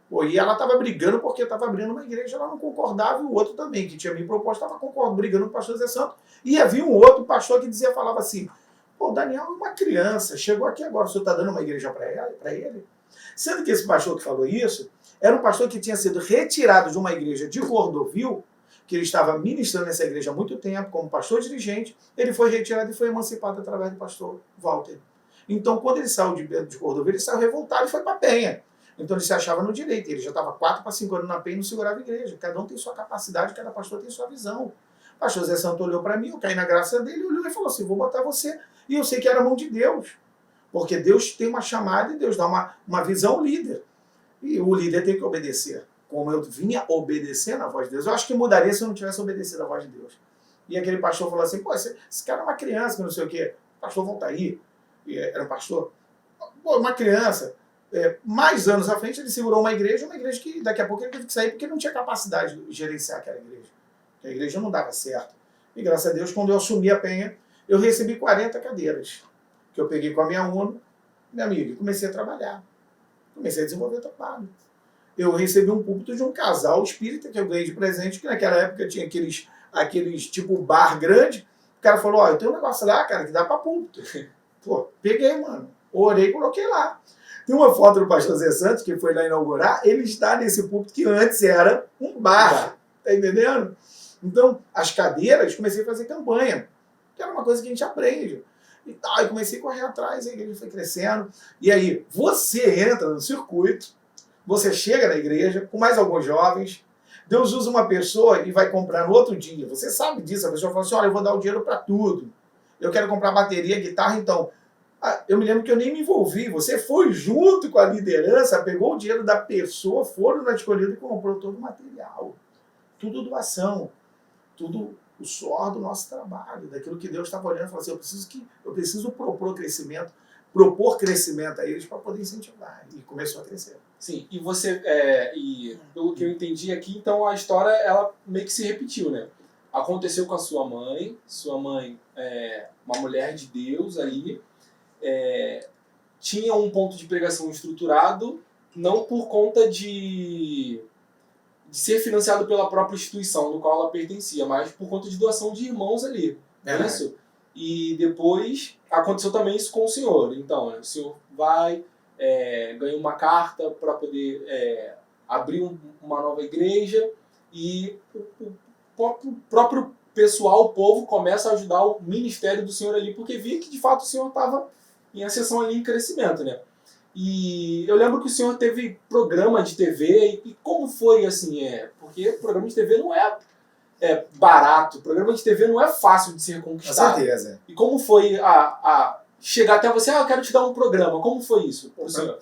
Pô, e ela estava brigando porque estava abrindo uma igreja, ela não concordava, e o outro também, que tinha me proposto, estava brigando com o pastor Zé Santo. E havia um outro pastor que falava assim, pô, o Daniel é uma criança, chegou aqui agora, o senhor está dando uma igreja para ele? Sendo que esse pastor que falou isso, era um pastor que tinha sido retirado de uma igreja de Cordovil, que ele estava ministrando nessa igreja há muito tempo, como pastor dirigente, ele foi retirado e foi emancipado através do pastor Walter. Então, quando ele saiu de Cordovil, ele saiu revoltado e foi para a Penha. Então, ele se achava no direito. Ele já estava 4 para 5 anos na Penha e não segurava a igreja. Cada um tem sua capacidade, cada pastor tem sua visão. O pastor Zé Santo olhou para mim, eu caí na graça dele, olhou e falou assim, vou botar você. E eu sei que era a mão de Deus. Porque Deus tem uma chamada e Deus dá uma visão ao líder. E o líder tem que obedecer. Como eu vinha obedecendo a voz de Deus, eu acho que mudaria se eu não tivesse obedecido a voz de Deus. E aquele pastor falou assim, pô, esse cara é uma criança, não sei o quê. O pastor Voltaí, era um pastor, pô, uma criança. Mais anos à frente ele segurou uma igreja que daqui a pouco ele teve que sair porque ele não tinha capacidade de gerenciar aquela igreja. A igreja não dava certo. E graças a Deus, quando eu assumi a Penha, eu recebi 40 cadeiras, que eu peguei com a minha UNO, minha amiga, e comecei a trabalhar. Comecei a desenvolver trabalho. Eu recebi um púlpito de um casal espírita que eu ganhei de presente, que naquela época tinha aqueles tipo bar grande. O cara falou, ó, eu tenho um negócio lá, cara, que dá pra púlpito. Pô, peguei, mano. Orei e coloquei lá. Tem uma foto do pastor Zé Santos, que foi lá inaugurar, ele está nesse púlpito que antes era um bar. Tá entendendo? Então, as cadeiras, comecei a fazer campanha, que era uma coisa que a gente aprende. E tal, e comecei a correr atrás, a igreja foi crescendo. E aí, você entra no circuito, você chega na igreja com mais alguns jovens, Deus usa uma pessoa e vai comprar no outro dia. Você sabe disso. A pessoa fala assim, olha, eu vou dar o dinheiro para tudo. Eu quero comprar bateria, guitarra, então. Eu me lembro que eu nem me envolvi. Você foi junto com a liderança, pegou o dinheiro da pessoa, foram na escolhida e comprou todo o material. Tudo doação. Tudo o suor do nosso trabalho, daquilo que Deus estava olhando e falou assim, eu preciso propor crescimento a eles para poder incentivar. E começou a crescer. Sim, e você, e pelo que eu entendi aqui, então a história ela meio que se repetiu, né? Aconteceu com a sua mãe uma mulher de Deus ali, tinha um ponto de pregação estruturado, não por conta de ser financiado pela própria instituição do qual ela pertencia, mas por conta de doação de irmãos ali. É isso? E depois aconteceu também isso com o senhor. Então, o senhor vai, ganha uma carta para poder abrir uma nova igreja e o próprio pessoal, o povo, começa a ajudar o ministério do senhor ali, porque via que de fato o senhor estava em ascensão ali, em crescimento, né? E eu lembro que o senhor teve programa de TV, e como foi assim? Porque programa de TV não é barato, programa de TV não é fácil de ser conquistado. Com certeza. E como foi a chegar até você, eu quero te dar um programa, como foi isso pro senhor?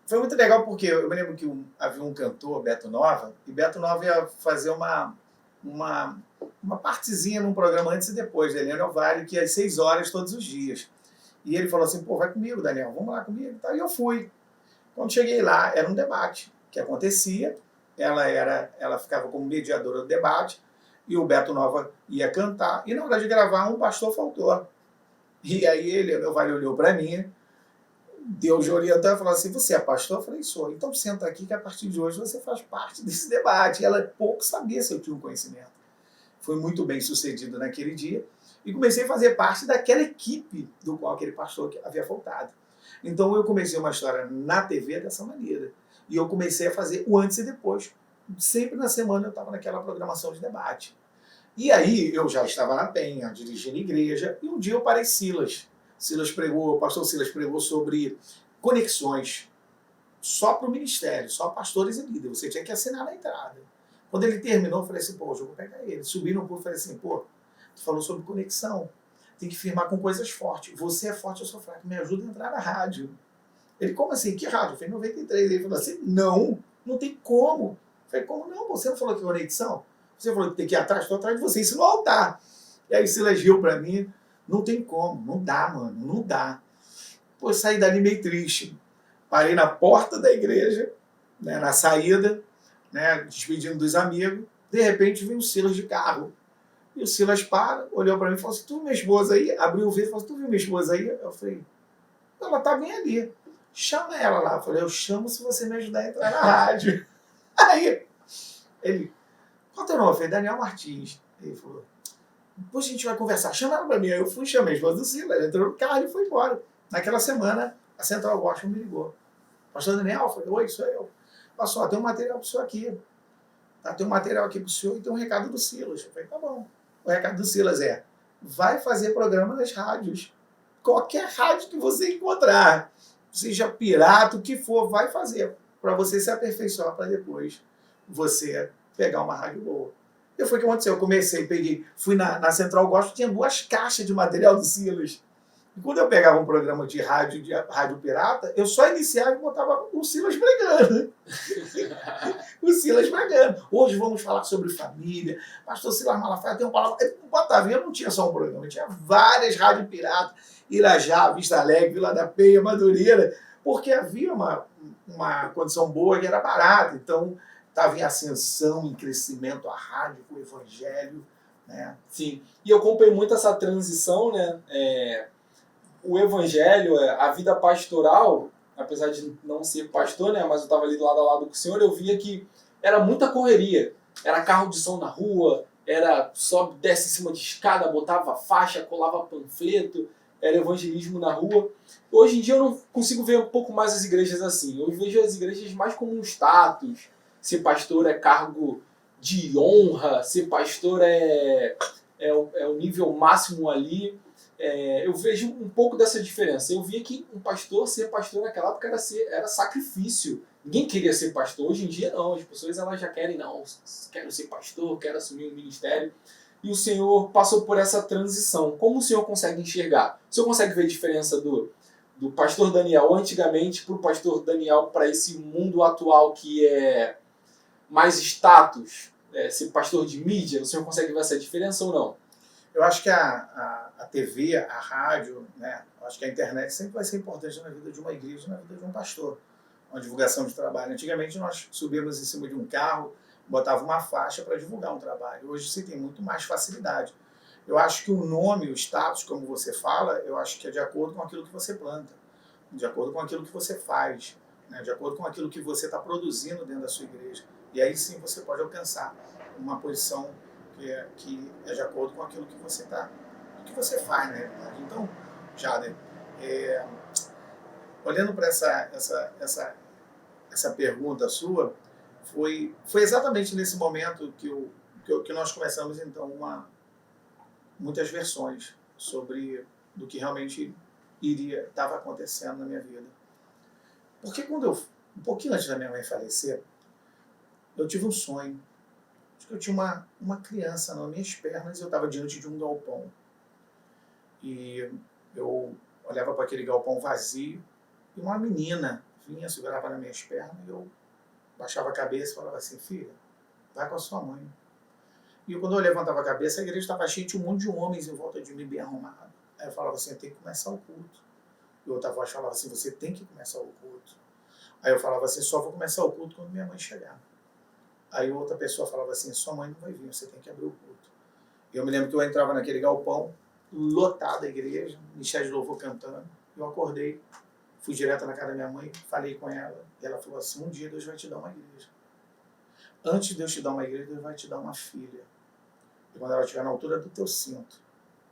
Foi muito legal porque eu me lembro que havia um cantor, Beto Nova, e Beto Nova ia fazer uma partezinha num programa antes e depois, da Helena Ovário, que ia às 6 horas todos os dias. E ele falou assim, pô, vai comigo, Daniel, vamos lá comigo. E eu fui. Quando cheguei lá, era um debate que acontecia, ela ficava como mediadora do debate, e o Beto Nova ia cantar, e na hora de gravar, um pastor faltou. E aí meu pai olhou para mim, Deus orientou e falou assim, você é pastor? Eu falei, sou. Então senta aqui que a partir de hoje você faz parte desse debate. E ela pouco sabia se eu tinha um conhecimento. Foi muito bem sucedido naquele dia. E comecei a fazer parte daquela equipe do qual aquele pastor havia faltado. Então eu comecei uma história na TV dessa maneira. E eu comecei a fazer o antes e depois. Sempre na semana eu estava naquela programação de debate. E aí eu já estava na Penha, dirigindo igreja, e um dia eu parei Silas. O pastor Silas pregou sobre conexões só para o ministério, só pastores e líderes. Você tinha que assinar na entrada. Quando ele terminou, eu falei assim, pô, eu vou pegar ele. Subi no púlpito e falei assim, pô, tu falou sobre conexão. Tem que firmar com coisas fortes. Você é forte, eu sou fraco. Me ajuda a entrar na rádio. Ele, como assim? Que rádio? Eu falei, 93. Ele falou assim, não tem como. Eu falei, como não? Você não falou que conexão? Você falou que tem que ir atrás? Estou atrás de você. Isso no altar. E aí Silas riu pra mim. Não tem como. Não dá, mano. Não dá. Pô, eu saí dali meio triste. Parei na porta da igreja, né, na saída, né, despedindo dos amigos. De repente, vem o Silas de carro. E o Silas olhou para mim e falou assim, tu viu minha esposa aí? Abriu o vidro e falou assim, tu viu minha esposa aí? Eu falei, ela tá bem ali. Chama ela lá. Eu falei, eu chamo se você me ajudar a entrar na rádio. Aí, ele, qual é o teu nome? Eu falei, Daniel Martins. Ele falou, depois a gente vai conversar. Chama ela para mim. Aí eu fui, chamei a esposa do Silas. Ela entrou no carro e foi embora. Naquela semana, a Central Gospel me ligou. Pastor Daniel, eu falei, oi, sou eu. Pastor, tem um material pro senhor aqui. Tá, tem um material aqui pro senhor e tem um recado do Silas. Eu falei, tá bom. O recado do Silas vai fazer programa nas rádios. Qualquer rádio que você encontrar, seja pirata, o que for, vai fazer. Para você se aperfeiçoar, para depois você pegar uma rádio boa. E foi o que aconteceu. Eu comecei, fui na Central Gospel, tinha 2 caixas de material do Silas. E quando eu pegava um programa de rádio pirata, eu só iniciava e botava o Silas pregando. O Silas pregando. Hoje vamos falar sobre família. Pastor Silas Malafaia tem uma palavra. Eu não tinha só um programa, eu tinha várias rádios piratas. Irajá, Vista Alegre, Vila da Penha, Madureira. Porque havia uma condição boa que era barata. Então, estava em ascensão, em crescimento a rádio, com o evangelho. Né? Sim. E eu acompanhei muito essa transição, né? O evangelho, a vida pastoral, apesar de não ser pastor, né, mas eu estava ali lado a lado com o senhor, eu via que era muita correria. Era carro de som na rua, era sobe, desce em cima de escada, botava faixa, colava panfleto, era evangelismo na rua. Hoje em dia eu não consigo ver um pouco mais as igrejas assim. Eu vejo as igrejas mais como um status. Ser pastor é cargo de honra, ser pastor é o nível máximo ali. Eu vejo um pouco dessa diferença. Eu via que ser pastor naquela época era sacrifício, Ninguém queria ser pastor. Hoje em dia, não. As pessoas elas já querem, não, quero ser pastor, quero assumir um ministério. E o senhor passou por essa transição. Como o senhor consegue enxergar? O senhor consegue ver a diferença do pastor Daniel antigamente para o pastor Daniel para esse mundo atual que é mais status, ser pastor de mídia? O senhor consegue ver essa diferença ou não? Eu acho que a TV, a rádio, né? Eu acho que a internet sempre vai ser importante na vida de uma igreja, na vida de um pastor. Uma divulgação de trabalho. Antigamente nós subíamos em cima de um carro, botava uma faixa para divulgar um trabalho. Hoje você tem muito mais facilidade. Eu acho que o nome, o status, como você fala, eu acho que é de acordo com aquilo que você planta, de acordo com aquilo que você faz, né? De acordo com aquilo que você está produzindo dentro da sua igreja. E aí sim você pode alcançar uma posição que é de acordo com aquilo que você que você faz, né? Então, Jader, olhando para essa pergunta sua, foi exatamente nesse momento que nós começamos, então, muitas versões sobre do que realmente estava acontecendo na minha vida. Porque um pouquinho antes da minha mãe falecer, eu tive um sonho. Acho que eu tinha uma criança nas minhas pernas e eu estava diante de um galpão. E eu olhava para aquele galpão vazio e uma menina vinha, segurava nas minhas pernas e eu baixava a cabeça e falava assim, filha, vai com a sua mãe. E quando eu levantava a cabeça, a igreja estava cheia de um monte de homens em volta de mim, bem arrumado. Aí eu falava assim, eu tenho que começar o culto. E outra voz falava assim, você tem que começar o culto. Aí eu falava assim, só vou começar o culto quando minha mãe chegar. Aí outra pessoa falava assim, sua mãe não vai vir, você tem que abrir o culto. E eu me lembro que eu entrava naquele galpão, lotado a igreja, Michel de Louvor cantando. Eu acordei, fui direto na casa da minha mãe, falei com ela, e ela falou assim, um dia Deus vai te dar uma igreja. Antes de Deus te dar uma igreja, Deus vai te dar uma filha. E quando ela estiver na altura do teu cinto,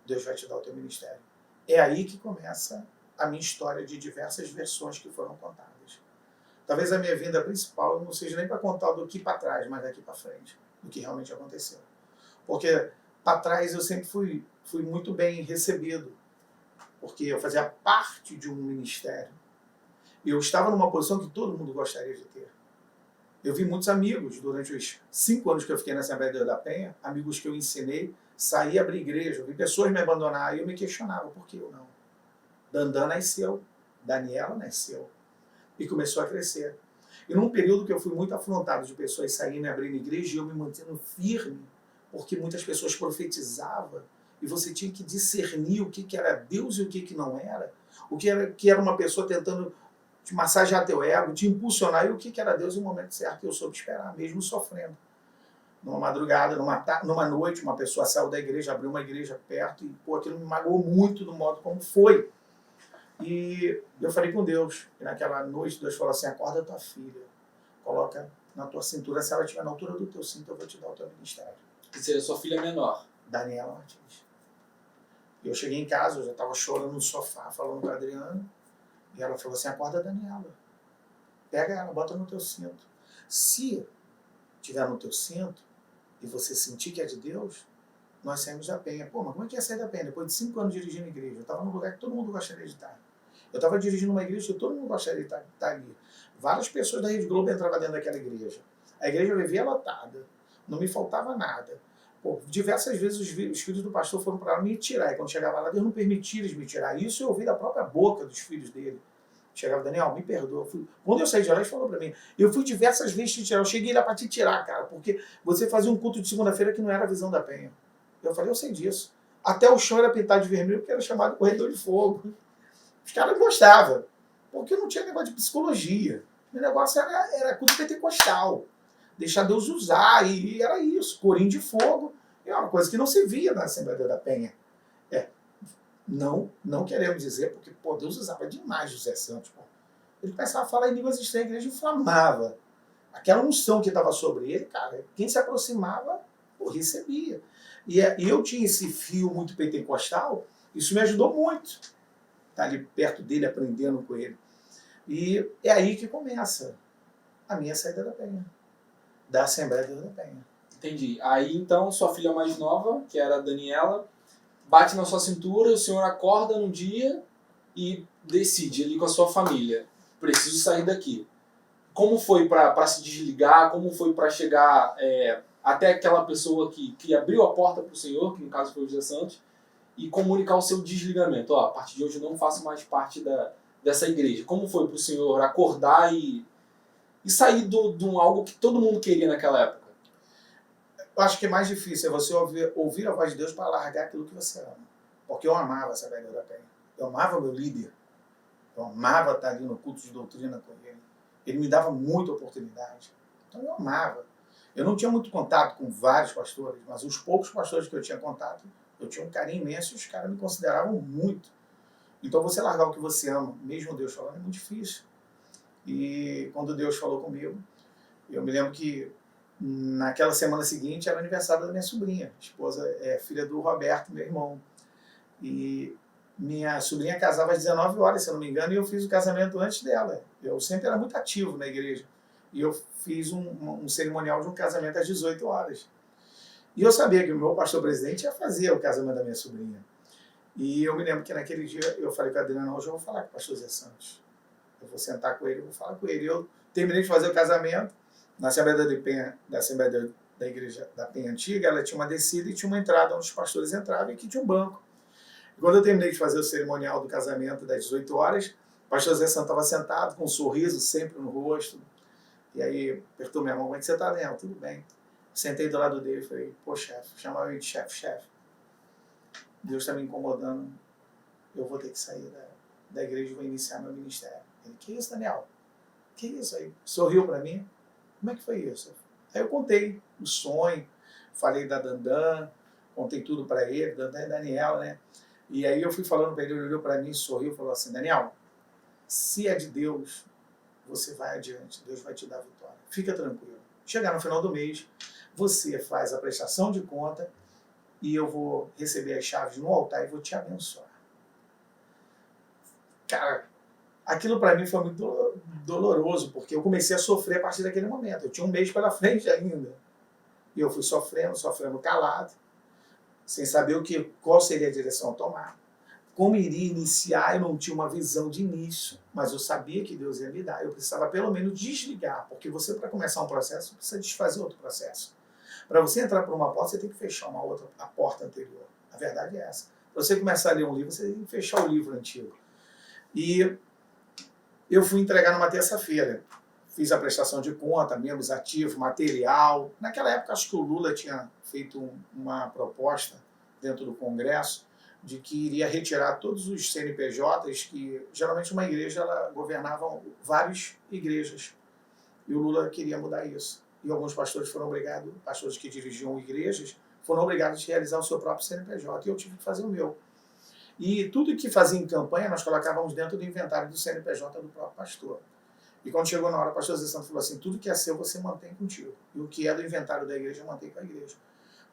Deus vai te dar o teu ministério. É aí que começa a minha história de diversas versões que foram contadas. Talvez a minha vinda principal não seja nem para contar do que para trás, mas daqui para frente, do que realmente aconteceu. Porque para trás eu sempre fui muito bem recebido, porque eu fazia parte de um ministério. Eu estava numa posição que todo mundo gostaria de ter. Eu vi muitos amigos, durante os 5 anos que eu fiquei na Assembleia de Deus da Penha, amigos que eu ensinei, saí a abrir igreja, eu vi pessoas me abandonar, e eu me questionava, por que eu não? Dandan nasceu, Daniela nasceu, e começou a crescer. E num período que eu fui muito afrontado de pessoas saindo e abrindo igreja, e eu me mantendo firme, porque muitas pessoas profetizavam, e você tinha que discernir o que era Deus e o que não era, o que era uma pessoa tentando te massagear teu ego, te impulsionar, e o que era Deus no momento certo que eu soube esperar, mesmo sofrendo. Numa madrugada, numa noite, uma pessoa saiu da igreja, abriu uma igreja perto, e aquilo me magoou muito do modo como foi. E eu falei com Deus, e naquela noite Deus falou assim, acorda tua filha, coloca na tua cintura, se ela estiver na altura do teu cinto, eu vou te dar o teu ministério. Que seria sua filha menor. Daniela Martins. Eu cheguei em casa, eu já estava chorando no sofá, falando com a Adriana, e ela falou assim, acorda a Daniela, pega ela, bota no teu cinto. Se estiver no teu cinto, e você sentir que é de Deus, nós saímos da Penha. Pô, mas como é que ia sair da Penha? Depois de 5 anos dirigindo igreja, eu estava num lugar que todo mundo gostaria de estar. Eu estava dirigindo uma igreja que todo mundo gostaria de estar ali. Várias pessoas da Rede Globo entravam dentro daquela igreja. A igreja vivia lotada, não me faltava nada. Pô, diversas vezes os filhos do pastor foram para lá me tirar, e quando chegava lá, Deus não permitia eles me tirar. Isso eu ouvi da própria boca dos filhos dele. Chegava, Daniel, me perdoa. Quando eu saí de lá, ele falou para mim, eu fui diversas vezes te tirar, eu cheguei lá para te tirar, cara, porque você fazia um culto de segunda-feira que não era a visão da Penha. Eu falei, eu sei disso. Até o chão era pintado de vermelho porque era chamado corredor de fogo. Os caras gostavam, porque não tinha negócio de psicologia. O negócio era culto pentecostal. Deixar Deus usar, e era isso, corinho de fogo. É uma coisa que não se via na Assembleia da Penha. Não queremos dizer, porque pô, Deus usava demais José Santos. Pô. Ele começava a falar em línguas estranhas, a igreja inflamava. Aquela unção que estava sobre ele, cara, quem se aproximava, pô, recebia. E eu tinha esse fio muito pentecostal, isso me ajudou muito. Estar ali perto dele, aprendendo com ele. E é aí que começa a minha saída da Penha, da Assembleia de Deus da Penha. Entendi. Aí então, sua filha mais nova, que era a Daniela, bate na sua cintura, o senhor acorda num dia e decide ali com a sua família, preciso sair daqui. como foi para se desligar, como foi para chegar até aquela pessoa que abriu a porta para o Senhor, que no caso foi o José Santos, e comunicar o seu desligamento. Ó, a partir de hoje eu não faço mais parte dessa igreja. Como foi para o Senhor acordar e sair de algo que todo mundo queria naquela época? Eu acho que é mais difícil é você ouvir a voz de Deus para largar aquilo que você ama. Porque eu amava essa velha da Penha. Eu amava meu líder. Eu amava estar ali no culto de doutrina com ele. Ele me dava muita oportunidade. Então eu amava. Eu não tinha muito contato com vários pastores, mas os poucos pastores que eu tinha contato, eu tinha um carinho imenso e os caras me consideravam muito. Então você largar o que você ama, mesmo Deus falando, é muito difícil. E quando Deus falou comigo, eu me lembro que naquela semana seguinte era o aniversário da minha sobrinha. A esposa é filha do Roberto, meu irmão. E minha sobrinha casava às 19 horas, se eu não me engano, e eu fiz o casamento antes dela. Eu sempre era muito ativo na igreja. E eu fiz um cerimonial de um casamento às 18 horas. E eu sabia que o meu pastor presidente ia fazer o casamento da minha sobrinha. E eu me lembro que naquele dia eu falei com a Adriana, hoje eu vou falar com o pastor Zé Santos. Eu vou sentar com ele, eu vou falar com ele. Eu terminei de fazer o casamento na Assembleia da Igreja da Penha Antiga, ela tinha uma descida e tinha uma entrada onde os pastores entravam e que tinha um banco. E quando eu terminei de fazer o cerimonial do casamento das 18 horas, o pastor Zé Santos estava sentado com um sorriso sempre no rosto. E aí apertou minha mão, como é que você está, Daniel? Tudo bem. Sentei do lado dele e falei, pô, chefe, chamava ele de chefe. Deus está me incomodando, eu vou ter que sair da igreja e vou iniciar meu ministério. Ele, que isso, Daniel? Que isso aí? Sorriu para mim. Como é que foi isso? Aí eu contei o sonho, falei da Dandan, contei tudo para ele, Dandan e Daniela, né? E aí eu fui falando para ele, ele olhou para mim, sorriu e falou assim, Daniel, se é de Deus, você vai adiante, Deus vai te dar a vitória. Fica tranquilo. Chegar no final do mês, você faz a prestação de conta e eu vou receber as chaves no altar e vou te abençoar. Cara, aquilo para mim foi muito doloroso, porque eu comecei a sofrer a partir daquele momento. Eu tinha um mês pela frente ainda. E eu fui sofrendo calado, sem saber qual seria a direção a tomar. Como iria iniciar, eu não tinha uma visão de início, mas eu sabia que Deus ia me dar. Eu precisava pelo menos desligar, porque você, para começar um processo, precisa desfazer outro processo. Para você entrar por uma porta, você tem que fechar a porta anterior. A verdade é essa. Para você começar a ler um livro, você tem que fechar o livro antigo. E eu fui entregar numa terça-feira. Fiz a prestação de conta, membros ativos, material. Naquela época, acho que o Lula tinha feito uma proposta dentro do Congresso de que iria retirar todos os CNPJs, que geralmente uma igreja ela governava várias igrejas. E o Lula queria mudar isso. E alguns pastores foram obrigados, pastores que dirigiam igrejas, foram obrigados a realizar o seu próprio CNPJ. E eu tive que fazer o meu. E tudo que fazia em campanha, nós colocávamos dentro do inventário do CNPJ do próprio pastor. E quando chegou na hora, o pastor Zé Santos falou assim, tudo que é seu você mantém contigo. E o que é do inventário da igreja, mantém com a igreja.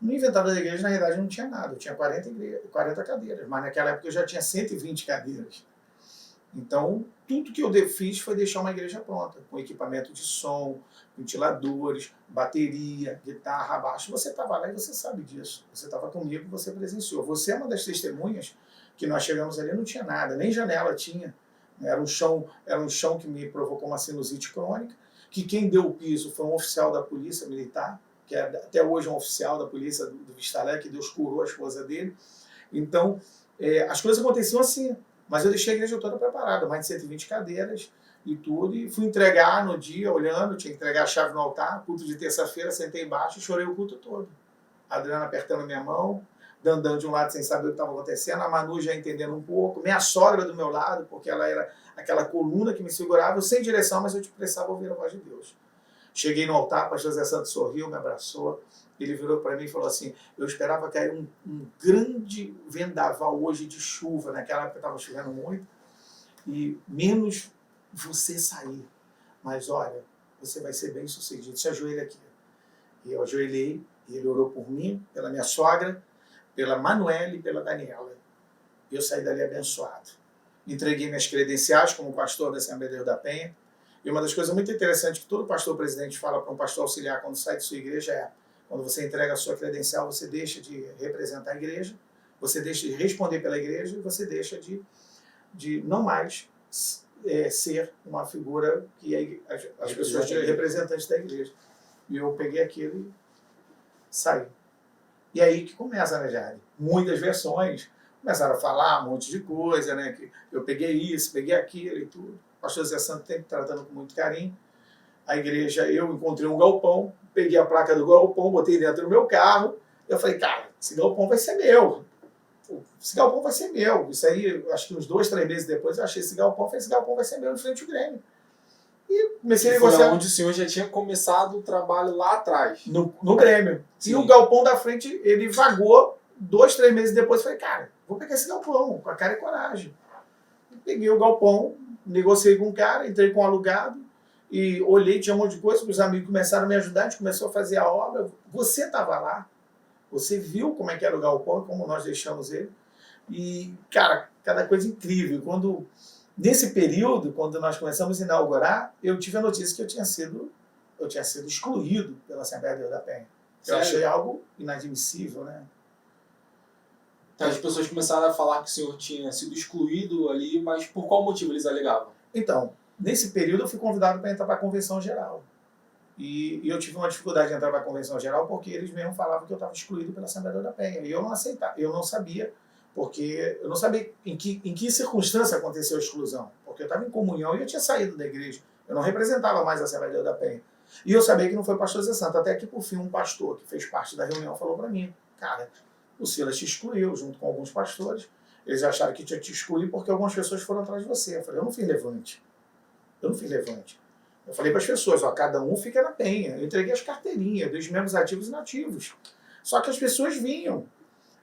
No inventário da igreja, na realidade, não tinha nada. Eu tinha 40 cadeiras, mas naquela época eu já tinha 120 cadeiras. Então, tudo que eu fiz foi deixar uma igreja pronta, com equipamento de som, ventiladores, bateria, guitarra, baixo. Você estava lá e você sabe disso. Você estava comigo, você presenciou. Você é uma das testemunhas que nós chegamos ali, não tinha nada, nem janela tinha. Era um chão que me provocou uma sinusite crônica, que quem deu o piso foi um oficial da polícia militar, que é até hoje um oficial da polícia do Vistalé, que Deus curou a esposa dele. Então, as coisas aconteciam assim, mas eu deixei a igreja toda preparada, mais de 120 cadeiras e tudo, e fui entregar no dia, olhando, tinha que entregar a chave no altar, culto de terça-feira, sentei embaixo e chorei o culto todo. A Adriana apertando a minha mão, andando de um lado sem saber o que estava acontecendo, a Manu já entendendo um pouco, minha sogra do meu lado, porque ela era aquela coluna que me segurava, eu sem direção, mas eu precisava ouvir a voz de Deus. Cheguei no altar, o pastor Zé Santos sorriu, me abraçou, ele virou para mim e falou assim, eu esperava cair um grande vendaval hoje de chuva, naquela época estava chovendo muito, e menos você sair, mas olha, você vai ser bem sucedido, se ajoelha aqui. E eu ajoelhei, e ele orou por mim, pela minha sogra, pela Manuela e pela Daniela. E eu saí dali abençoado. Entreguei minhas credenciais como pastor da Assembleia de Deus da Penha. E uma das coisas muito interessantes que todo pastor presidente fala para um pastor auxiliar quando sai de sua igreja é, quando você entrega a sua credencial, você deixa de representar a igreja, você deixa de responder pela igreja e você deixa de não mais ser uma figura que as pessoas tinham representantes da igreja. E eu peguei aquilo e saí. E aí que começa, né, Jade? Muitas versões, começaram a falar um monte de coisa, né? Que eu peguei isso, peguei aquilo e tudo. O pastor Zé Santo sempre tratando com muito carinho. A igreja, eu encontrei um galpão, peguei a placa do galpão, botei dentro do meu carro. Eu falei, cara, esse galpão vai ser meu. Esse galpão vai ser meu. Isso aí, acho que uns 2, 3 meses depois, eu achei esse galpão. Falei, esse galpão vai ser meu em frente ao Grêmio. E comecei a negociar. Foi onde o senhor já tinha começado o trabalho lá atrás. No Grêmio. Sim. E o galpão da frente, ele vagou 2, 3 meses depois. Falei, cara, vou pegar esse galpão, com a cara e coragem. E peguei o galpão, negociei com o cara, entrei com o alugado e olhei, tinha um monte de coisa. Meus amigos começaram a me ajudar, a gente começou a fazer a obra. Você estava lá. Você viu como é que era o galpão, como nós deixamos ele. E, cara, cada coisa incrível. Nesse período, quando nós começamos a inaugurar, eu tive a notícia que eu tinha sido excluído pela Assembleia de Deus da Penha. Eu achei algo inadmissível, né? Então, as pessoas começaram a falar que o senhor tinha sido excluído ali, mas por qual motivo eles alegavam? Então, nesse período eu fui convidado para entrar para a Convenção Geral. E eu tive uma dificuldade de entrar para a Convenção Geral porque eles mesmo falavam que eu estava excluído pela Assembleia da Penha. E eu não aceitava, eu não sabia, porque eu não sabia em que circunstância aconteceu a exclusão. Porque eu estava em comunhão e eu tinha saído da igreja. Eu não representava mais a Assembleia da Penha. E eu sabia que não foi o pastor Zé Santo. Até que, por fim, um pastor que fez parte da reunião falou para mim, cara, o Silas te excluiu junto com alguns pastores. Eles acharam que tinha te excluir porque algumas pessoas foram atrás de você. Eu falei, eu não fiz levante. Eu falei para as pessoas, ó, cada um fica na penha. Eu entreguei as carteirinhas dos membros ativos e inativos. Só que as pessoas vinham.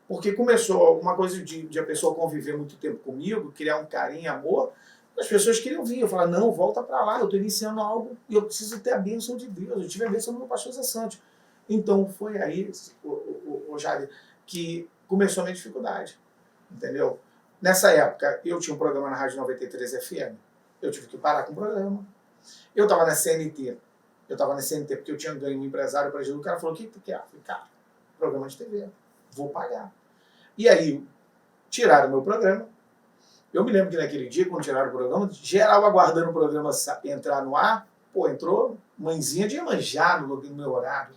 Porque começou uma coisa de a pessoa conviver muito tempo comigo, criar um carinho, amor. As pessoas queriam vir. Eu falava, não, volta para lá, eu estou iniciando algo e eu preciso ter a bênção de Deus. Eu tive a bênção do meu pastor Zé Santos. Então foi aí, o Jade, que começou a minha dificuldade. Entendeu? Nessa época, eu tinha um programa na Rádio 93 FM. Eu tive que parar com o programa. Eu estava na CNT. Porque eu tinha ganho um empresário para Jesus. O cara falou, o que tu quer? Eu falei, cara, programa de TV. Vou pagar. E aí, tiraram o meu programa. Eu me lembro que naquele dia, quando tiraram o programa, geral aguardando o programa entrar no ar. Pô, entrou mãezinha de Iemanjá no meu horário.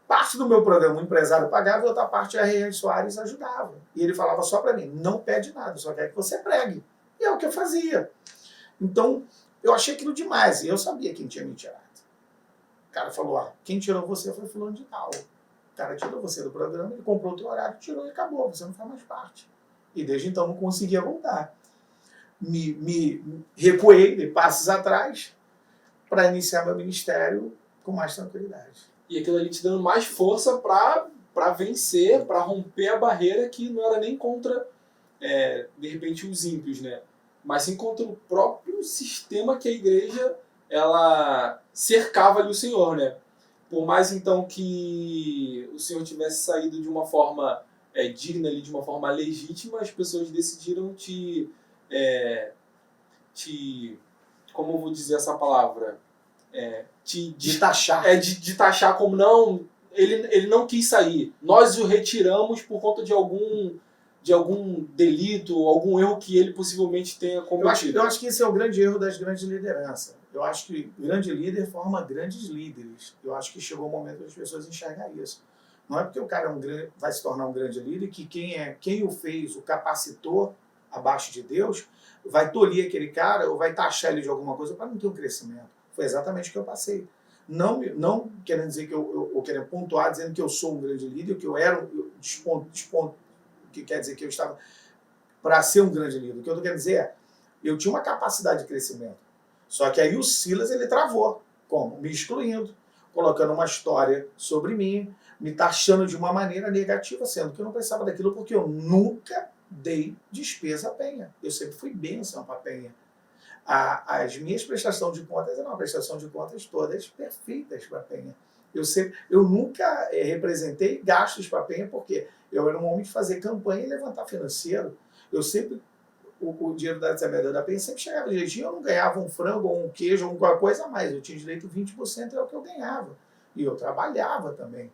Parte do meu programa o empresário pagava e outra parte a Reis Soares ajudava. E ele falava só para mim, não pede nada, só quer que você pregue. E é o que eu fazia. Então, eu achei aquilo demais. E eu sabia quem tinha me tirado. O cara falou, ó, quem tirou você foi fulano de tal. O cara tirou você do programa, ele comprou o teu horário, tirou e acabou. Você não faz mais parte. E desde então não conseguia voltar. Me recuei de passos atrás para iniciar meu ministério com mais tranquilidade. E aquilo ali te dando mais força para vencer, para romper a barreira que não era nem contra, de repente, os ímpios, né? Mas sim contra o próprio sistema que a igreja ela cercava ali o Senhor, né? Por mais então que o Senhor tivesse saído de uma forma digna, ali, de uma forma legítima, as pessoas decidiram como eu vou dizer essa palavra? De taxar. De taxar como não, ele não quis sair. Nós o retiramos por conta de algum delito, algum erro que ele possivelmente tenha cometido. Eu acho que esse é o grande erro das grandes lideranças. Eu acho que grande líder forma grandes líderes. Eu acho que chegou o momento das pessoas enxergar isso. Não é porque o cara vai se tornar um grande líder que quem o fez, o capacitou abaixo de Deus, vai tolir aquele cara ou vai taxar ele de alguma coisa para não ter um crescimento. Foi exatamente o que eu passei. Não querendo dizer que eu querendo pontuar, dizendo que eu sou um grande líder, que eu era que quer dizer que eu estava para ser um grande líder. O que eu estou querendo dizer é, eu tinha uma capacidade de crescimento. Só que aí o Silas, ele travou. Como? Me excluindo, colocando uma história sobre mim, me taxando de uma maneira negativa, sendo que eu não pensava daquilo porque eu nunca dei despesa à Penha. Eu sempre fui bênção para a Penha. As minhas prestações de contas eram uma prestação de contas todas perfeitas para a Penha. Eu nunca representei gastos para a Penha porque eu era um homem de fazer campanha e levantar financeiro. Eu sempre, o dinheiro da Assembleia da Penha sempre chegava direitinho, eu não ganhava um frango ou um queijo ou alguma coisa a mais. Eu tinha direito a 20%, é o que eu ganhava. E eu trabalhava também.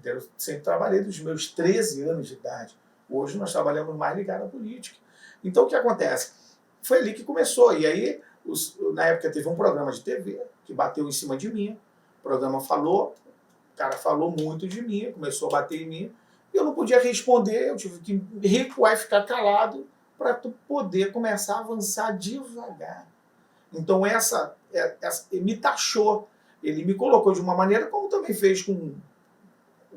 Eu sempre trabalhei dos meus 13 anos de idade. Hoje nós trabalhamos mais ligado à política. Então o que acontece? Foi ali que começou. E aí Na época teve um programa de TV que bateu em cima de mim. O programa falou, o cara falou muito de mim, começou a bater em mim. E eu não podia responder, eu tive que recuar e ficar calado para poder começar a avançar devagar. Então ele me taxou, ele me colocou de uma maneira como também fez com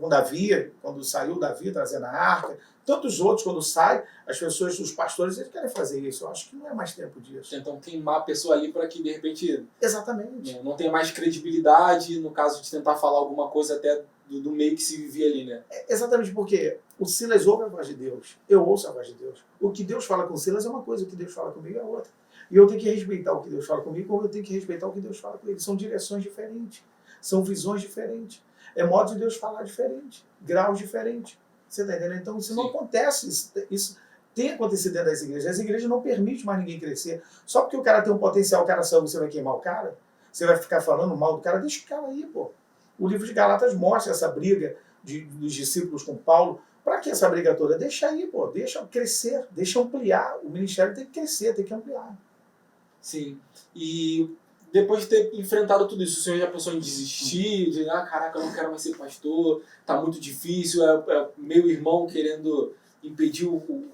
Davi, quando saiu Davi trazendo a arca, tantos outros quando saem, as pessoas, os pastores, eles querem fazer isso. Eu acho que não é mais tempo disso. Tentam queimar a pessoa ali para que de repente Exatamente. não tenha mais credibilidade, no caso de tentar falar alguma coisa até do meio que se vivia ali, né? Exatamente porque o Silas ouve a voz de Deus, eu ouço a voz de Deus. O que Deus fala com o Silas é uma coisa, o que Deus fala comigo é outra. E eu tenho que respeitar o que Deus fala comigo, como eu tenho que respeitar o que Deus fala com ele. São direções diferentes, são visões diferentes, é modo de Deus falar diferente, graus diferentes. Você está entendendo? Então isso não acontece, isso tem acontecido dentro das igrejas. As igrejas não permitem mais ninguém crescer. Só porque o cara tem um potencial, o cara sabe, você vai queimar o cara, você vai ficar falando mal do cara, deixa o cara aí, pô. O livro de Galatas mostra essa briga dos discípulos com Paulo. Para que essa briga toda? Deixa aí, pô. Deixa crescer, deixa ampliar. O ministério tem que crescer, tem que ampliar. Sim. E depois de ter enfrentado tudo isso, o senhor já pensou em desistir? De, caraca, eu não quero mais ser pastor, tá muito difícil, é meu irmão querendo impedir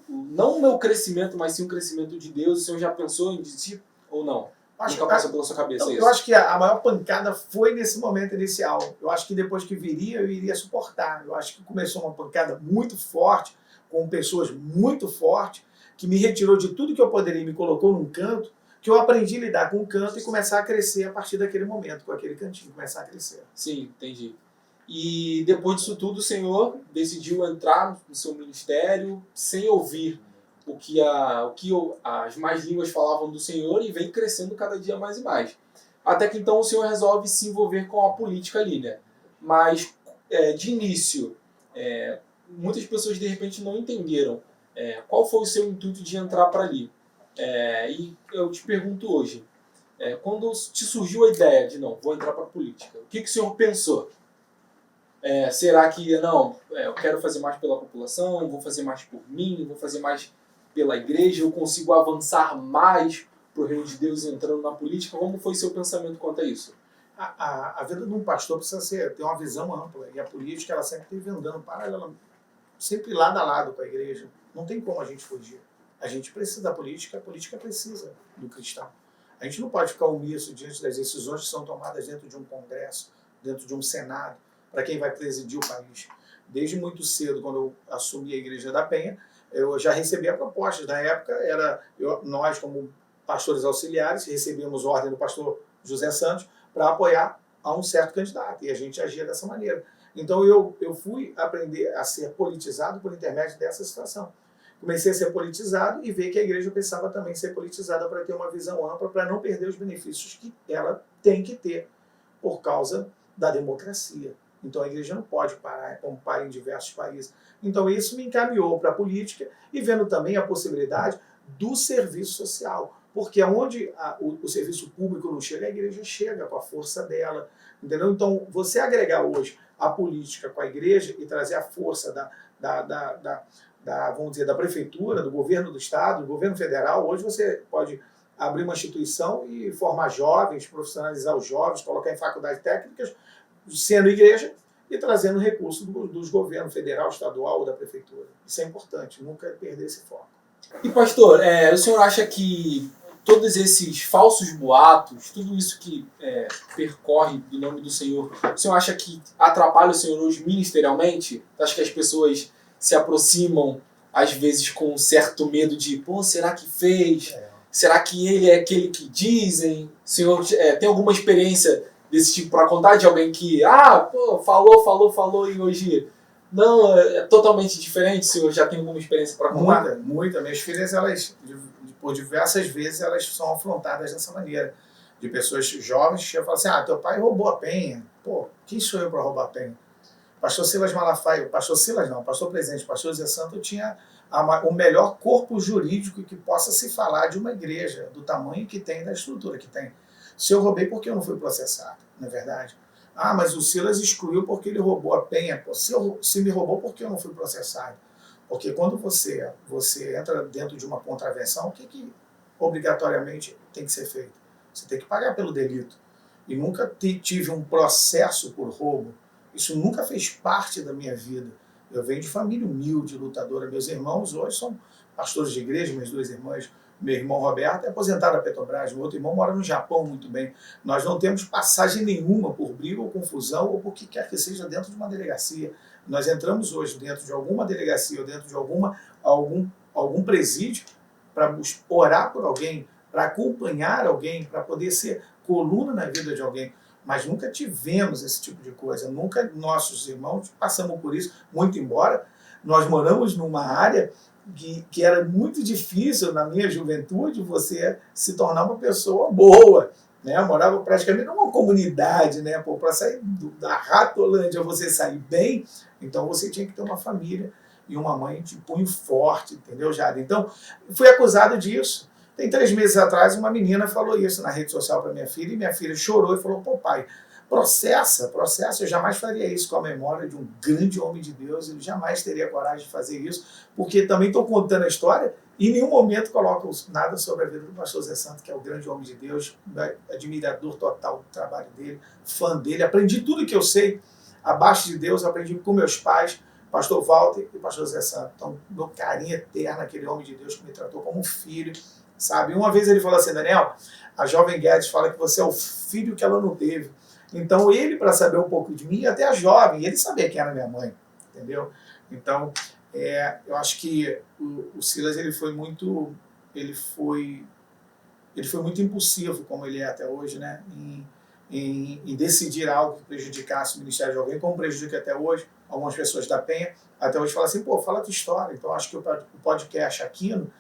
não o meu crescimento, mas sim o crescimento de Deus. O senhor já pensou em desistir ou não? Nunca passou pela sua cabeça isso? Eu acho que a maior pancada foi nesse momento inicial. Eu acho que depois que viria, eu iria suportar. Eu acho que começou uma pancada muito forte, com pessoas muito fortes, que me retirou de tudo que eu poderia e me colocou num canto, que eu aprendi a lidar com o canto e começar a crescer a partir daquele momento, com aquele cantinho, começar a crescer. Sim, entendi. E depois disso tudo, o senhor decidiu entrar no seu ministério sem ouvir o que as más línguas falavam do senhor e vem crescendo cada dia mais e mais. Até que então o senhor resolve se envolver com a política ali, né? Mas, de início, muitas pessoas de repente não entenderam qual foi o seu intuito de entrar para ali. E eu te pergunto hoje, quando te surgiu a ideia de não, vou entrar para a política, o que o senhor pensou? Será que não, eu quero fazer mais pela população, vou fazer mais por mim, vou fazer mais pela igreja, eu consigo avançar mais para o reino de Deus entrando na política? Como foi seu pensamento quanto a isso? A vida de um pastor precisa ter uma visão ampla, e a política ela sempre esteve andando paralelamente, sempre lado a lado com a igreja. Não tem como a gente fugir. A gente precisa da política, a política precisa do cristão. A gente não pode ficar omisso diante das decisões que são tomadas dentro de um congresso, dentro de um senado, para quem vai presidir o país. Desde muito cedo, quando eu assumi a Igreja da Penha, eu já recebia propostas. Na época, nós, como pastores auxiliares, recebíamos ordem do pastor José Santos para apoiar a um certo candidato, e a gente agia dessa maneira. Então eu fui aprender a ser politizado por intermédio dessa situação. Comecei a ser politizado e ver que a igreja precisava também ser politizada para ter uma visão ampla, para não perder os benefícios que ela tem que ter por causa da democracia. Então a igreja não pode parar, como para em diversos países. Então isso me encaminhou para a política e vendo também a possibilidade do serviço social. Porque onde o serviço público não chega, a igreja chega com a força dela. Entendeu? Então você agregar hoje a política com a igreja e trazer a força vamos dizer, da prefeitura, do governo do estado, do governo federal, hoje você pode abrir uma instituição e formar jovens, profissionalizar os jovens, colocar em faculdades técnicas, sendo igreja e trazendo recursos dos governos federal, estadual ou da prefeitura. Isso é importante, nunca perder esse foco. E pastor, o senhor acha que todos esses falsos boatos, tudo isso que percorre do nome do Senhor, o senhor acha que atrapalha o senhor hoje ministerialmente? Acha que as pessoas se aproximam, às vezes, com um certo medo de, pô, será que fez? Será que ele é aquele que dizem? O senhor tem alguma experiência desse tipo para contar de alguém que, falou e hoje não, é totalmente diferente? O senhor já tem alguma experiência para contar? Muita. Minhas filhas, elas, por diversas vezes, elas são afrontadas dessa maneira. De pessoas jovens que falam assim, teu pai roubou a penha. Pô, quem sou eu para roubar a penha? Pastor Silas Malafaia, pastor presidente, pastor Zé Santo tinha o melhor corpo jurídico que possa se falar de uma igreja, do tamanho que tem, da estrutura que tem. Se eu roubei, por que eu não fui processado? Não é verdade? Mas o Silas excluiu porque ele roubou a penha. Pô, se me roubou, por que eu não fui processado? Porque quando você entra dentro de uma contravenção, o que obrigatoriamente tem que ser feito? Você tem que pagar pelo delito. E nunca tive um processo por roubo. Isso nunca fez parte da minha vida. Eu venho de família humilde, lutadora. Meus irmãos hoje são pastores de igreja, minhas duas irmãs. Meu irmão Roberto é aposentado da Petrobras, meu outro irmão mora no Japão muito bem. Nós não temos passagem nenhuma por briga ou confusão ou por que quer que seja dentro de uma delegacia. Nós entramos hoje dentro de alguma delegacia ou dentro de algum presídio para orar por alguém, para acompanhar alguém, para poder ser coluna na vida de alguém. Mas nunca tivemos esse tipo de coisa, nunca nossos irmãos passamos por isso, muito embora nós moramos numa área que era muito difícil na minha juventude você se tornar uma pessoa boa. Né? Eu morava praticamente numa comunidade, né? Para sair da Ratolândia, você sair bem, então você tinha que ter uma família e uma mãe de punho forte, entendeu, Jade? Então, fui acusado disso. Tem 3 meses atrás, uma menina falou isso na rede social para minha filha, e minha filha chorou e falou, pô pai, processa, eu jamais faria isso com a memória de um grande homem de Deus, ele jamais teria coragem de fazer isso, porque também estou contando a história e em nenhum momento coloco nada sobre a vida do pastor Zé Santo, que é o grande homem de Deus, admirador total do trabalho dele, fã dele, aprendi tudo que eu sei, abaixo de Deus, aprendi com meus pais, pastor Walter e pastor Zé Santo. Então, meu carinho eterno, aquele homem de Deus que me tratou como um filho, sabe? Uma vez ele falou assim, Daniel, a jovem Guedes fala que você é o filho que ela não teve. Então ele, para saber um pouco de mim, até a jovem, ele sabia quem era minha mãe, entendeu? Então, eu acho que o Silas ele foi muito impulsivo, como ele é até hoje, né? Em decidir algo que prejudicasse o ministério de alguém, como prejudica até hoje. Algumas pessoas da Penha até hoje falam assim, pô, fala a tua história. Então acho que o podcast Aquino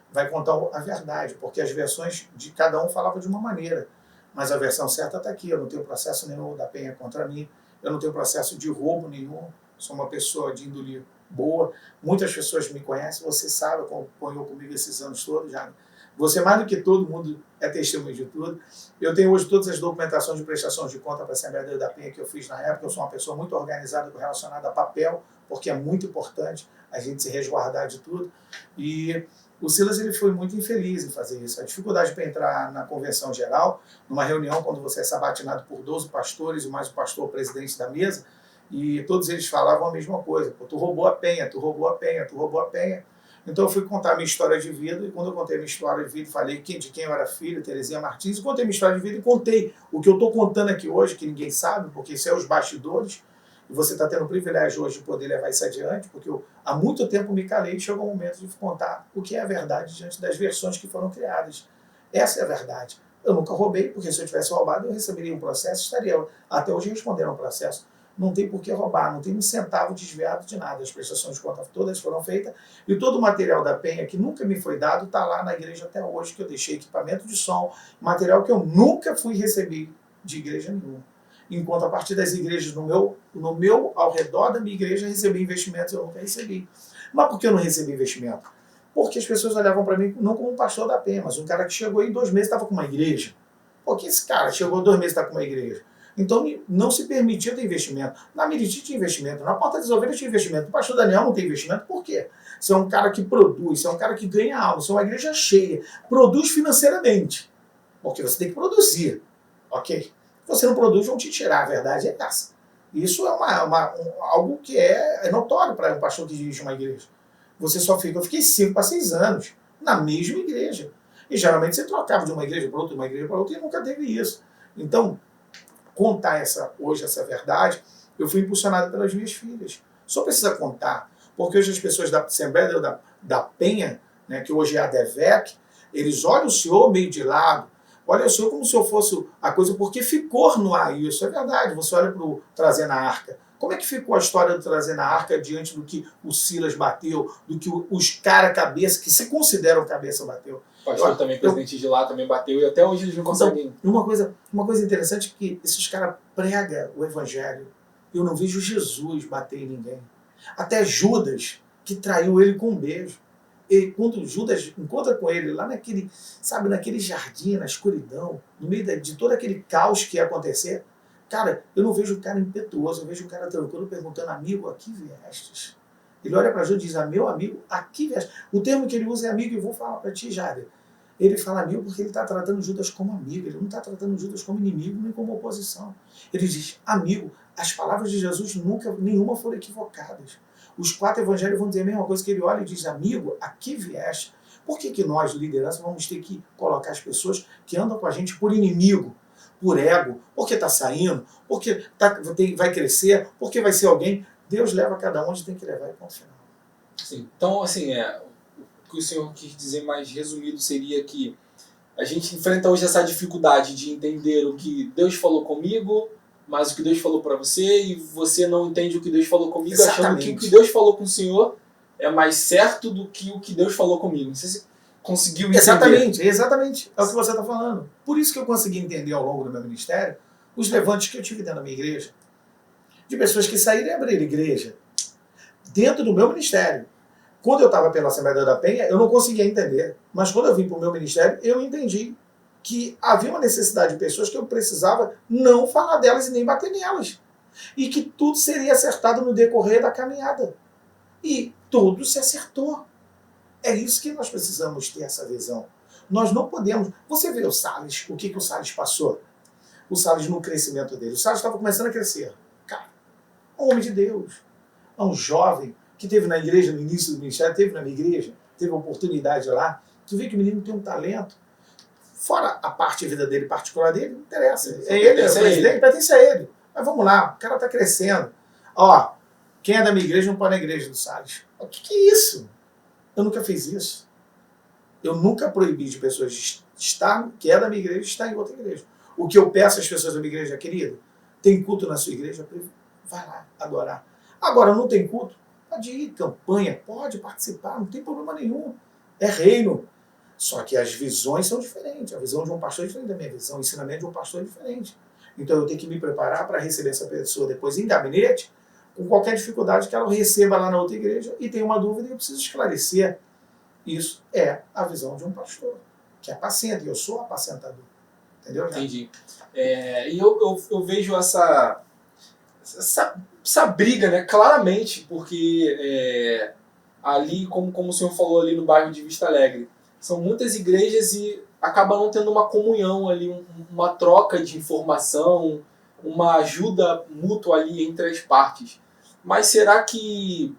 vai contar a verdade, porque as versões de cada um falavam de uma maneira. Mas a versão certa está aqui. Eu não tenho processo nenhum da Penha contra mim, eu não tenho processo de roubo nenhum, sou uma pessoa de índole boa. Muitas pessoas me conhecem, você sabe, acompanhou comigo esses anos todos já. Você, mais do que todo mundo, é testemunho de tudo. Eu tenho hoje todas as documentações de prestações de conta para a Assembleia da Penha que eu fiz na época. Eu sou uma pessoa muito organizada relacionada a papel, porque é muito importante a gente se resguardar de tudo. E o Silas ele foi muito infeliz em fazer isso. A dificuldade para entrar na convenção geral, numa reunião quando você é sabatinado por 12 pastores e mais o pastor presidente da mesa, e todos eles falavam a mesma coisa. Pô, tu roubou a Penha, tu roubou a Penha, tu roubou a Penha. Então eu fui contar minha história de vida, e quando eu contei minha história de vida, falei de quem eu era filho, Terezinha Martins, e contei minha história de vida e contei o que eu estou contando aqui hoje, que ninguém sabe, porque isso é os bastidores, e você está tendo o privilégio hoje de poder levar isso adiante, porque eu há muito tempo me calei e chegou o momento de contar o que é a verdade diante das versões que foram criadas. Essa é a verdade. Eu nunca roubei, porque se eu tivesse roubado eu receberia um processo, estaria até hoje respondendo ao processo. Não tem por que roubar, não tem um centavo desviado de nada. As prestações de conta todas foram feitas e todo o material da Penha que nunca me foi dado está lá na igreja até hoje, que eu deixei equipamento de som, material que eu nunca fui receber de igreja nenhuma. Enquanto a partir das igrejas ao redor da minha igreja, recebi investimentos, eu nunca recebi. Mas por que eu não recebi investimento? Porque as pessoas olhavam para mim não como um pastor da Penha, mas um cara que chegou em 2 meses estava com uma igreja. Por que esse cara chegou em 2 meses e está com uma igreja? Então não se permitia ter investimento. Na Meriti tinha investimento, na Porta das Ovelhas tinha investimento. O pastor Daniel não tem investimento, por quê? Você é um cara que produz, você é um cara que ganha alma, você é uma igreja cheia, produz financeiramente. Porque você tem que produzir, ok? Se você não produz, vão te tirar, a verdade é essa. Isso é algo que é notório para um pastor que dirige uma igreja. Você só fica, eu fiquei 5 a 6 anos na mesma igreja. E geralmente você trocava de uma igreja para outra, de uma igreja para outra, e nunca teve isso. Então, contar hoje essa verdade, eu fui impulsionado pelas minhas filhas. Só precisa contar, porque hoje as pessoas da Assembleia da Penha, né, que hoje é a DEVEC, eles olham o senhor meio de lado, olham o senhor como se eu fosse a coisa, porque ficou no ar isso, é verdade. Você olha para o Trazer na Arca. Como é que ficou a história do Trazer na Arca diante do que o Silas bateu, do que os cabeça, que se consideram cabeça, bateu? O pastor também, presidente de lá, também bateu, e até hoje eles não conseguem. Uma coisa interessante é que esses caras pregam o evangelho. Eu não vejo Jesus bater em ninguém. Até Judas, que traiu ele com um beijo. E quando Judas encontra com ele lá naquele jardim, na escuridão, no meio de todo aquele caos que ia acontecer, cara, eu não vejo o cara impetuoso, eu vejo o cara tranquilo perguntando, amigo, a que viestes? Ele olha para Judas e diz, meu amigo, a que viestes? O termo que ele usa é amigo, e vou falar para ti, Jader. Ele fala amigo porque ele está tratando Judas como amigo, ele não está tratando Judas como inimigo nem como oposição. Ele diz, amigo, as palavras de Jesus nunca, nenhuma foram equivocadas. Os 4 evangelhos vão dizer a mesma coisa, que ele olha e diz, amigo, aqui vieste. Por que nós, liderança, vamos ter que colocar as pessoas que andam com a gente por inimigo, por ego, porque está saindo, porque vai crescer, porque vai ser alguém? Deus leva cada um onde tem que levar e ponto final. Sim. Então, assim, o que o senhor quis dizer mais resumido seria que a gente enfrenta hoje essa dificuldade de entender o que Deus falou comigo, mas o que Deus falou para você, e você não entende o que Deus falou comigo, Exatamente. achando que o que Deus falou com o senhor é mais certo do que o que Deus falou comigo. Não sei se conseguiu entender. Exatamente. É o que você está falando. Por isso que eu consegui entender ao longo do meu ministério os levantes que eu tive dentro da minha igreja, de pessoas que saíram e abriram igreja dentro do meu ministério. Quando eu estava pela Assembleia da Penha, eu não conseguia entender. Mas quando eu vim para o meu ministério, eu entendi que havia uma necessidade de pessoas que eu precisava não falar delas e nem bater nelas. E que tudo seria acertado no decorrer da caminhada. E tudo se acertou. É isso que nós precisamos ter, essa visão. Nós não podemos... Você vê o Salles, o que o Salles passou? O Salles no crescimento dele. O Salles estava começando a crescer. Cara, um homem de Deus. Um jovem que teve na igreja, no início do ministério, teve na minha igreja, teve oportunidade lá. Tu vê que o menino tem um talento. Fora a parte da vida dele, particular dele, não interessa. É ele, é o presidente, pertence a ele. Mas vamos lá, o cara está crescendo. Ó, quem é da minha igreja não pode na igreja do Salles. O que é isso? Eu nunca fiz isso. Eu nunca proibi de pessoas estar, que é da minha igreja, estar em outra igreja. O que eu peço às pessoas da minha igreja, querido, tem culto na sua igreja? Vai lá, adorar. Agora, não tem culto? Pode ir, campanha, pode participar, não tem problema nenhum. É reino. Só que as visões são diferentes. A visão de um pastor é diferente da minha visão. O ensinamento de um pastor é diferente. Então eu tenho que me preparar para receber essa pessoa depois em gabinete, com qualquer dificuldade que ela receba lá na outra igreja e tem uma dúvida e eu preciso esclarecer. Isso é a visão de um pastor, que apacenta, e eu sou apacentador. Entendeu? Entendi. E eu vejo essa briga, né, claramente, porque ali, como o senhor falou ali no bairro de Vista Alegre, são muitas igrejas e acaba não tendo uma comunhão ali, uma troca de informação, uma ajuda mútua ali entre as partes. Mas será que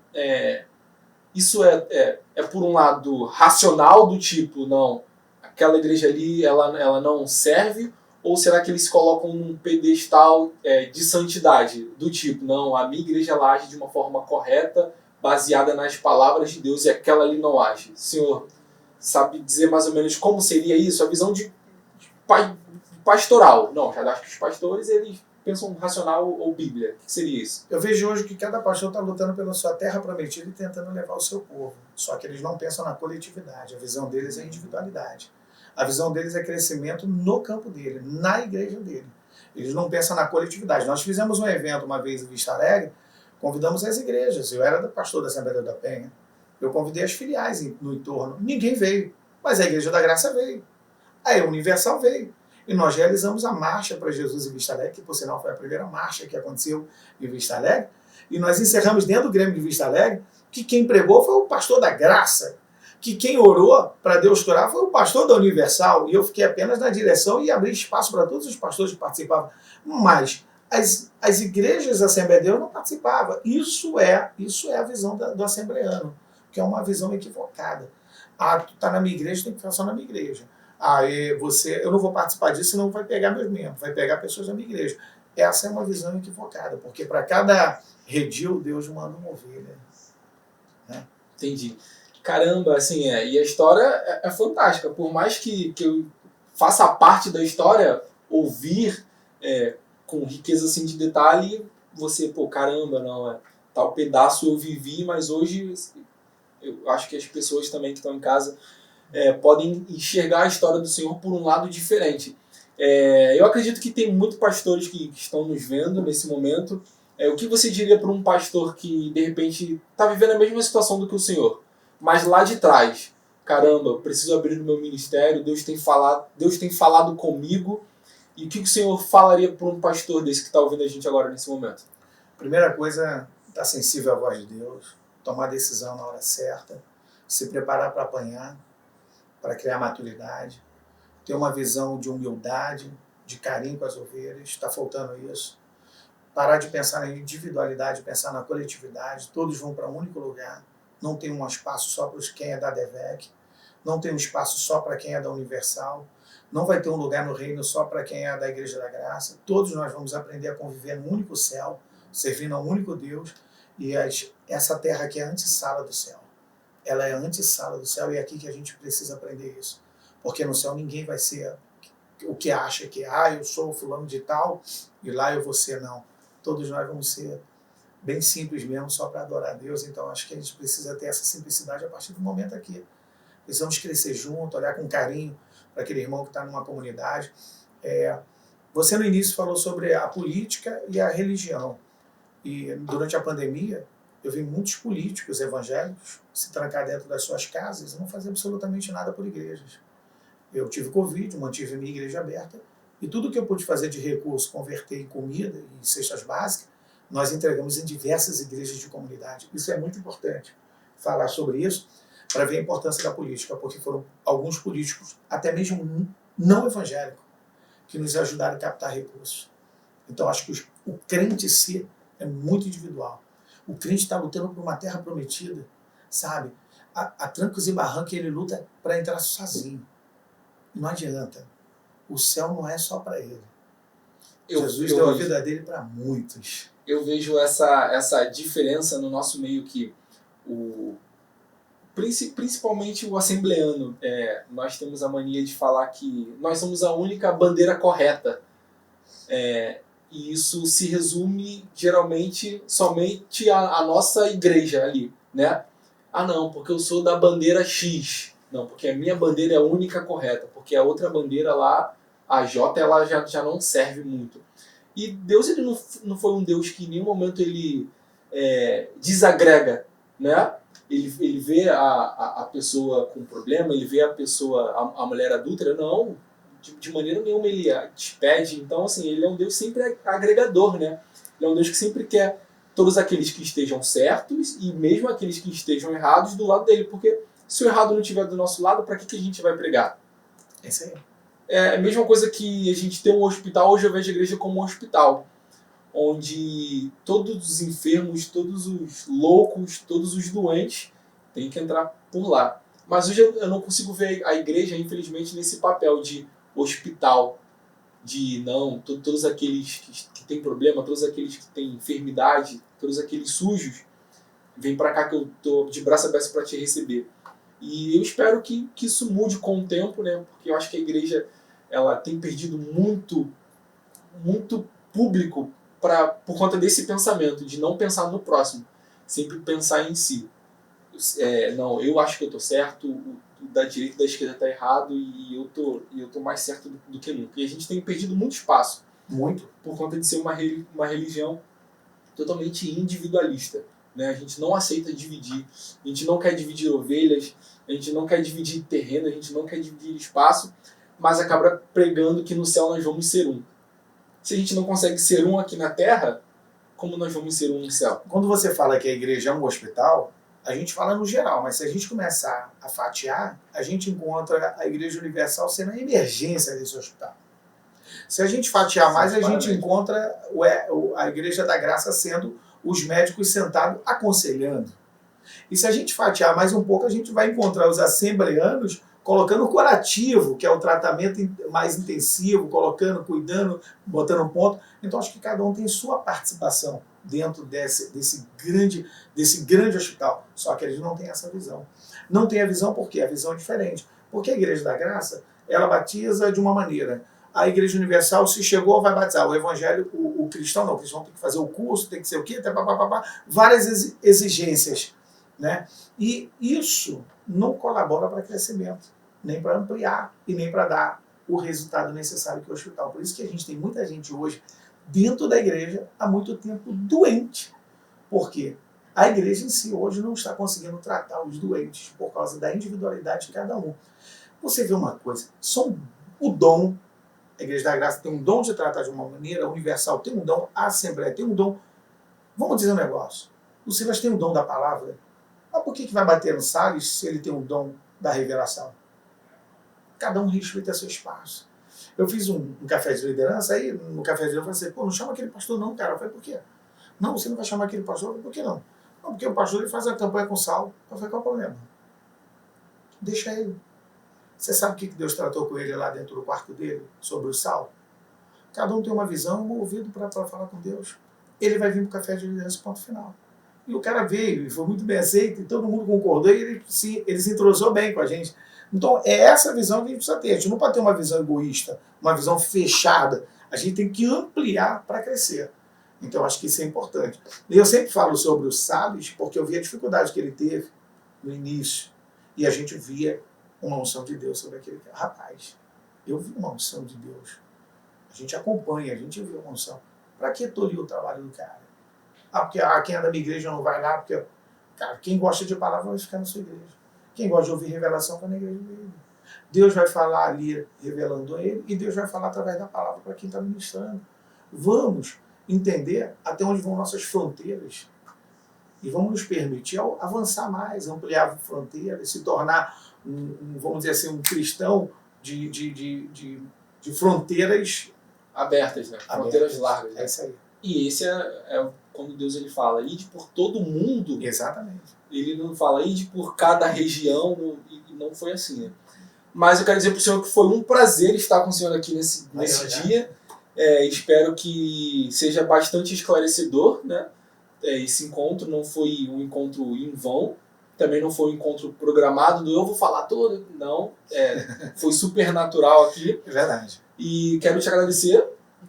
isso é por um lado racional, do tipo, não, aquela igreja ali ela não serve? Ou será que eles se colocam num pedestal de santidade, do tipo, não, a minha igreja ela age de uma forma correta, baseada nas palavras de Deus, e aquela ali não age? Senhor, sabe dizer mais ou menos como seria isso? A visão de pastoral. Não, já acho que os pastores eles pensam racional ou Bíblia. O que seria isso? Eu vejo hoje que cada pastor está lutando pela sua terra prometida e tentando levar o seu povo. Só que eles não pensam na coletividade. A visão deles é individualidade. A visão deles é crescimento no campo dele, na igreja dele. Eles não pensam na coletividade. Nós fizemos um evento uma vez em Vista Alegre, convidamos as igrejas. Eu era pastor da Assembleia da Penha. Eu convidei as filiais no entorno. Ninguém veio, mas a Igreja da Graça veio. A Universal veio. E nós realizamos a marcha para Jesus em Vista Alegre, que por sinal foi a primeira marcha que aconteceu em Vista Alegre. E nós encerramos dentro do Grêmio de Vista Alegre, que quem pregou foi o pastor da Graça, que quem orou para Deus curar foi o pastor da Universal, e eu fiquei apenas na direção e abri espaço para todos os pastores que participavam. Mas as igrejas da Assembleia de Deus não participavam. Isso é a visão do assembleano, que é uma visão equivocada. Tu está na minha igreja, tem que ficar só na minha igreja. Eu não vou participar disso, senão vai pegar meus membros, vai pegar pessoas da minha igreja. Essa é uma visão equivocada, porque para cada redil, Deus manda uma ovelha. Né? Entendi. Caramba, assim, e a história é fantástica. Por mais que eu faça parte da história, ouvir com riqueza assim, de detalhe, você, caramba, não, tal pedaço eu vivi, mas hoje eu acho que as pessoas também que estão em casa podem enxergar a história do Senhor por um lado diferente. Eu acredito que tem muitos pastores que estão nos vendo nesse momento. O que você diria para um pastor que, de repente, está vivendo a mesma situação do que o Senhor, mas lá de trás, caramba, eu preciso abrir o meu ministério, Deus tem falado comigo, e o que o Senhor falaria para um pastor desse que está ouvindo a gente agora nesse momento? Primeira coisa, estar sensível à voz de Deus, tomar decisão na hora certa, se preparar para apanhar, para criar maturidade, ter uma visão de humildade, de carinho com as ovelhas, está faltando isso. Parar de pensar na individualidade, pensar na coletividade, todos vão para um único lugar, não tem um espaço só para quem é da DEVEC, não tem um espaço só para quem é da Universal, não vai ter um lugar no reino só para quem é da Igreja da Graça, todos nós vamos aprender a conviver no único céu, servindo ao único Deus, e essa terra aqui é a antessala do céu. Ela é a antessala do céu e é aqui que a gente precisa aprender isso. Porque no céu ninguém vai ser o que acha que eu sou fulano de tal e lá eu vou ser, não. Todos nós vamos ser bem simples mesmo, só para adorar a Deus. Então acho que a gente precisa ter essa simplicidade a partir do momento aqui. Precisamos crescer junto, olhar com carinho para aquele irmão que está numa comunidade. Você no início falou sobre a política e a religião. E durante a pandemia, eu vi muitos políticos evangélicos se trancar dentro das suas casas e não fazer absolutamente nada por igrejas. Eu tive Covid, mantive minha igreja aberta, e tudo que eu pude fazer de recurso, converter em comida e cestas básicas, nós entregamos em diversas igrejas de comunidade. Isso é muito importante, falar sobre isso, para ver a importância da política, porque foram alguns políticos, até mesmo não evangélicos, que nos ajudaram a captar recursos. Então, acho que o crente em si é muito individual. O crente está lutando por uma terra prometida, sabe? A trancos e barrancos ele luta para entrar sozinho. Não adianta. O céu não é só para ele. Jesus deu a vida dele para muitos. Eu vejo essa diferença no nosso meio que principalmente o assembleano, nós temos a mania de falar que nós somos a única bandeira correta. E isso se resume geralmente somente à nossa igreja ali, né? Ah não, porque eu sou da bandeira X. Não, porque a minha bandeira é a única correta, porque a outra bandeira lá, a J, ela já não serve muito. E Deus ele não foi um Deus que em nenhum momento ele desagrega, né? Ele vê a pessoa com problema, ele vê a pessoa, a mulher adúltera, não, de maneira nenhuma ele despede. Então, assim, ele é um Deus sempre agregador, né? Ele é um Deus que sempre quer todos aqueles que estejam certos e mesmo aqueles que estejam errados do lado dele, porque se o errado não estiver do nosso lado, para que a gente vai pregar? É isso aí. É a mesma coisa que a gente tem um hospital, hoje eu vejo a igreja como um hospital, onde todos os enfermos, todos os loucos, todos os doentes têm que entrar por lá. Mas hoje eu não consigo ver a igreja, infelizmente, nesse papel de hospital, de não, todos aqueles que têm problema, todos aqueles que têm enfermidade, todos aqueles sujos, vem para cá que eu tô de braço aberto para te receber. E eu espero que isso mude com o tempo, né? Porque eu acho que a igreja ela tem perdido muito público por conta desse pensamento, de não pensar no próximo, sempre pensar em si. Não, eu acho que eu estou certo, o da direita e da esquerda está errado e eu tô mais certo do que nunca. E a gente tem perdido muito espaço. Muito. Por conta de ser uma religião totalmente individualista. Né? A gente não aceita dividir, a gente não quer dividir ovelhas, a gente não quer dividir terreno, a gente não quer dividir espaço, mas acaba pregando que no céu nós vamos ser um. Se a gente não consegue ser um aqui na terra, como nós vamos ser um no céu? Quando você fala que a igreja é um hospital, a gente fala no geral, mas se a gente começar a fatiar, a gente encontra a Igreja Universal sendo a emergência desse hospital. Se a gente fatiar mais, a gente encontra a Igreja da Graça sendo os médicos sentados aconselhando. E se a gente fatiar mais um pouco, a gente vai encontrar os assembleanos colocando o curativo, que é o tratamento mais intensivo, colocando, cuidando, botando um ponto. Então acho que cada um tem sua participação dentro desse grande hospital. Só que eles não têm essa visão. Não tem a visão por quê? A visão é diferente. Porque a Igreja da Graça, ela batiza de uma maneira. A Igreja Universal, se chegou, vai batizar. O Evangelho, o cristão não. O cristão tem que fazer o curso, tem que ser o quê? Várias exigências. Né? E isso não colabora para crescimento, nem para ampliar e nem para dar o resultado necessário que é o hospital. Por isso que a gente tem muita gente hoje dentro da igreja há muito tempo doente. Por quê? A igreja em si hoje não está conseguindo tratar os doentes por causa da individualidade de cada um. Você vê uma coisa, o dom, a Igreja da Graça tem um dom de tratar de uma maneira, a Universal tem um dom, a Assembleia tem um dom. Vamos dizer um negócio, o Silas tem um dom da palavra, mas por que vai bater no Salles se ele tem um dom da revelação? cada um respeita seu espaço. Eu fiz um café de liderança, aí no café de liderança eu falei assim, pô, não chama aquele pastor não, cara. Eu falei, por quê? Não, você não vai chamar aquele pastor? Eu falei, por que não? Não, porque o pastor ele faz a campanha com sal. Eu falei, qual é o problema? Deixa ele. Você sabe o que Deus tratou com ele lá dentro do quarto dele, sobre o sal? Cada um tem uma visão, um ouvido para falar com Deus. Ele vai vir para o café de liderança, ponto final. E o cara veio, e foi muito bem aceito, e todo mundo concordou, e ele se entrosou bem com a gente. Então, é essa visão que a gente precisa ter. A gente não pode ter uma visão egoísta, uma visão fechada. A gente tem que ampliar para crescer. Então, acho que isso é importante. E eu sempre falo sobre o Salles, porque eu vi a dificuldade que ele teve no início, e a gente via uma unção de Deus sobre aquele cara. Rapaz, eu vi uma unção de Deus. A gente acompanha, a gente viu uma unção. Para que tolir o trabalho do cara? Ah, porque quem é da minha igreja não vai lá, porque... Cara, quem gosta de palavra vai ficar na sua igreja. Quem gosta de ouvir revelação vai na igreja dele. Deus vai falar ali, revelando a ele, e Deus vai falar através da palavra para quem está ministrando. Vamos entender até onde vão nossas fronteiras e vamos nos permitir avançar mais, ampliar fronteiras, se tornar, vamos dizer assim, um cristão de fronteiras abertas, né? Fronteiras largas. Né? É isso aí. E esse é quando Deus ele fala, ide por todo mundo. Exatamente. Ele não fala, ide por cada região, e não foi assim, né? Mas eu quero dizer para o senhor que foi um prazer estar com o senhor aqui nesse dia. Espero que seja bastante esclarecedor, né? Esse encontro não foi um encontro em vão, também não foi um encontro programado do eu vou falar tudo, não. Foi super natural aqui. É verdade. E quero te agradecer,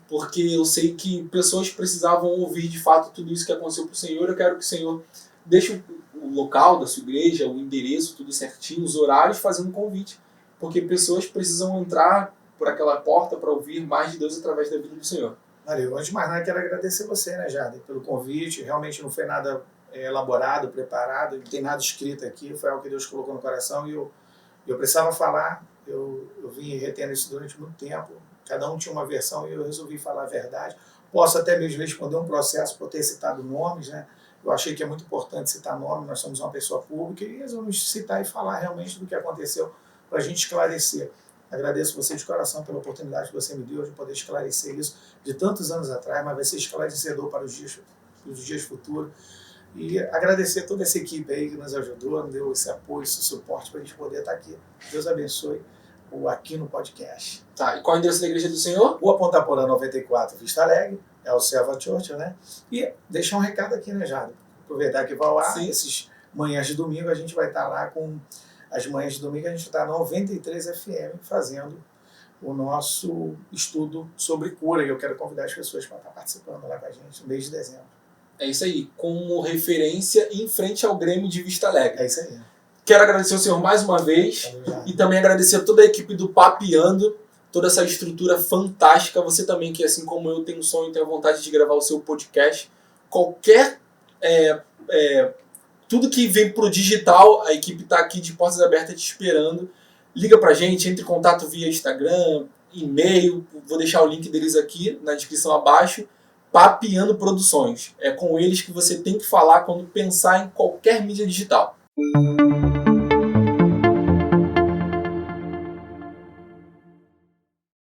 porque eu sei que pessoas precisavam ouvir de fato tudo isso que aconteceu para o Senhor. Eu quero que o Senhor deixe o local da sua igreja, o endereço, tudo certinho, os horários, fazendo um convite. Porque pessoas precisam entrar por aquela porta para ouvir mais de Deus através da vida do Senhor. Valeu. Antes de mais nada, quero agradecer você, né, Jader, pelo convite. Realmente não foi nada elaborado, preparado, não tem nada escrito aqui, foi algo que Deus colocou no coração e eu precisava falar. Eu vim retendo isso durante muito tempo. Cada um tinha uma versão e eu resolvi falar a verdade. Posso até mesmo responder um processo por ter citado nomes, né? Eu achei que é muito importante citar nome, nós somos uma pessoa pública e resolvemos citar e falar realmente do que aconteceu para a gente esclarecer. Agradeço você de coração pela oportunidade que você me deu de poder esclarecer isso de tantos anos atrás, mas vai ser esclarecedor para os dias futuros. E agradecer toda essa equipe aí que nos ajudou, nos deu esse apoio, esse suporte para a gente poder estar aqui. Deus abençoe o Aqui no Podcast. Tá, e qual é o endereço da Igreja do Senhor? Rua Ponta Porã 94, Vista Alegre, é o Serva Church, né? E deixar um recado aqui, né, Jada? Aproveitar que vai lá, esses manhãs de domingo, a gente vai estar lá com as manhãs de domingo, a gente está na 93 FM fazendo o nosso estudo sobre cura, e eu quero convidar as pessoas para estar participando lá com a gente no mês de dezembro. É isso aí, como referência em frente ao Grêmio de Vista Alegre. É isso aí. Quero agradecer ao senhor mais uma vez. Valeu, e também agradecer a toda a equipe do Papeando, toda essa estrutura fantástica. Você também que, assim como eu, tem um sonho e tem a vontade de gravar o seu podcast. Qualquer... tudo que vem pro digital, a equipe está aqui de portas abertas te esperando. Liga pra gente, entre em contato via Instagram, e-mail. Vou deixar o link deles aqui na descrição abaixo. Papeando Produções. É com eles que você tem que falar quando pensar em qualquer mídia digital.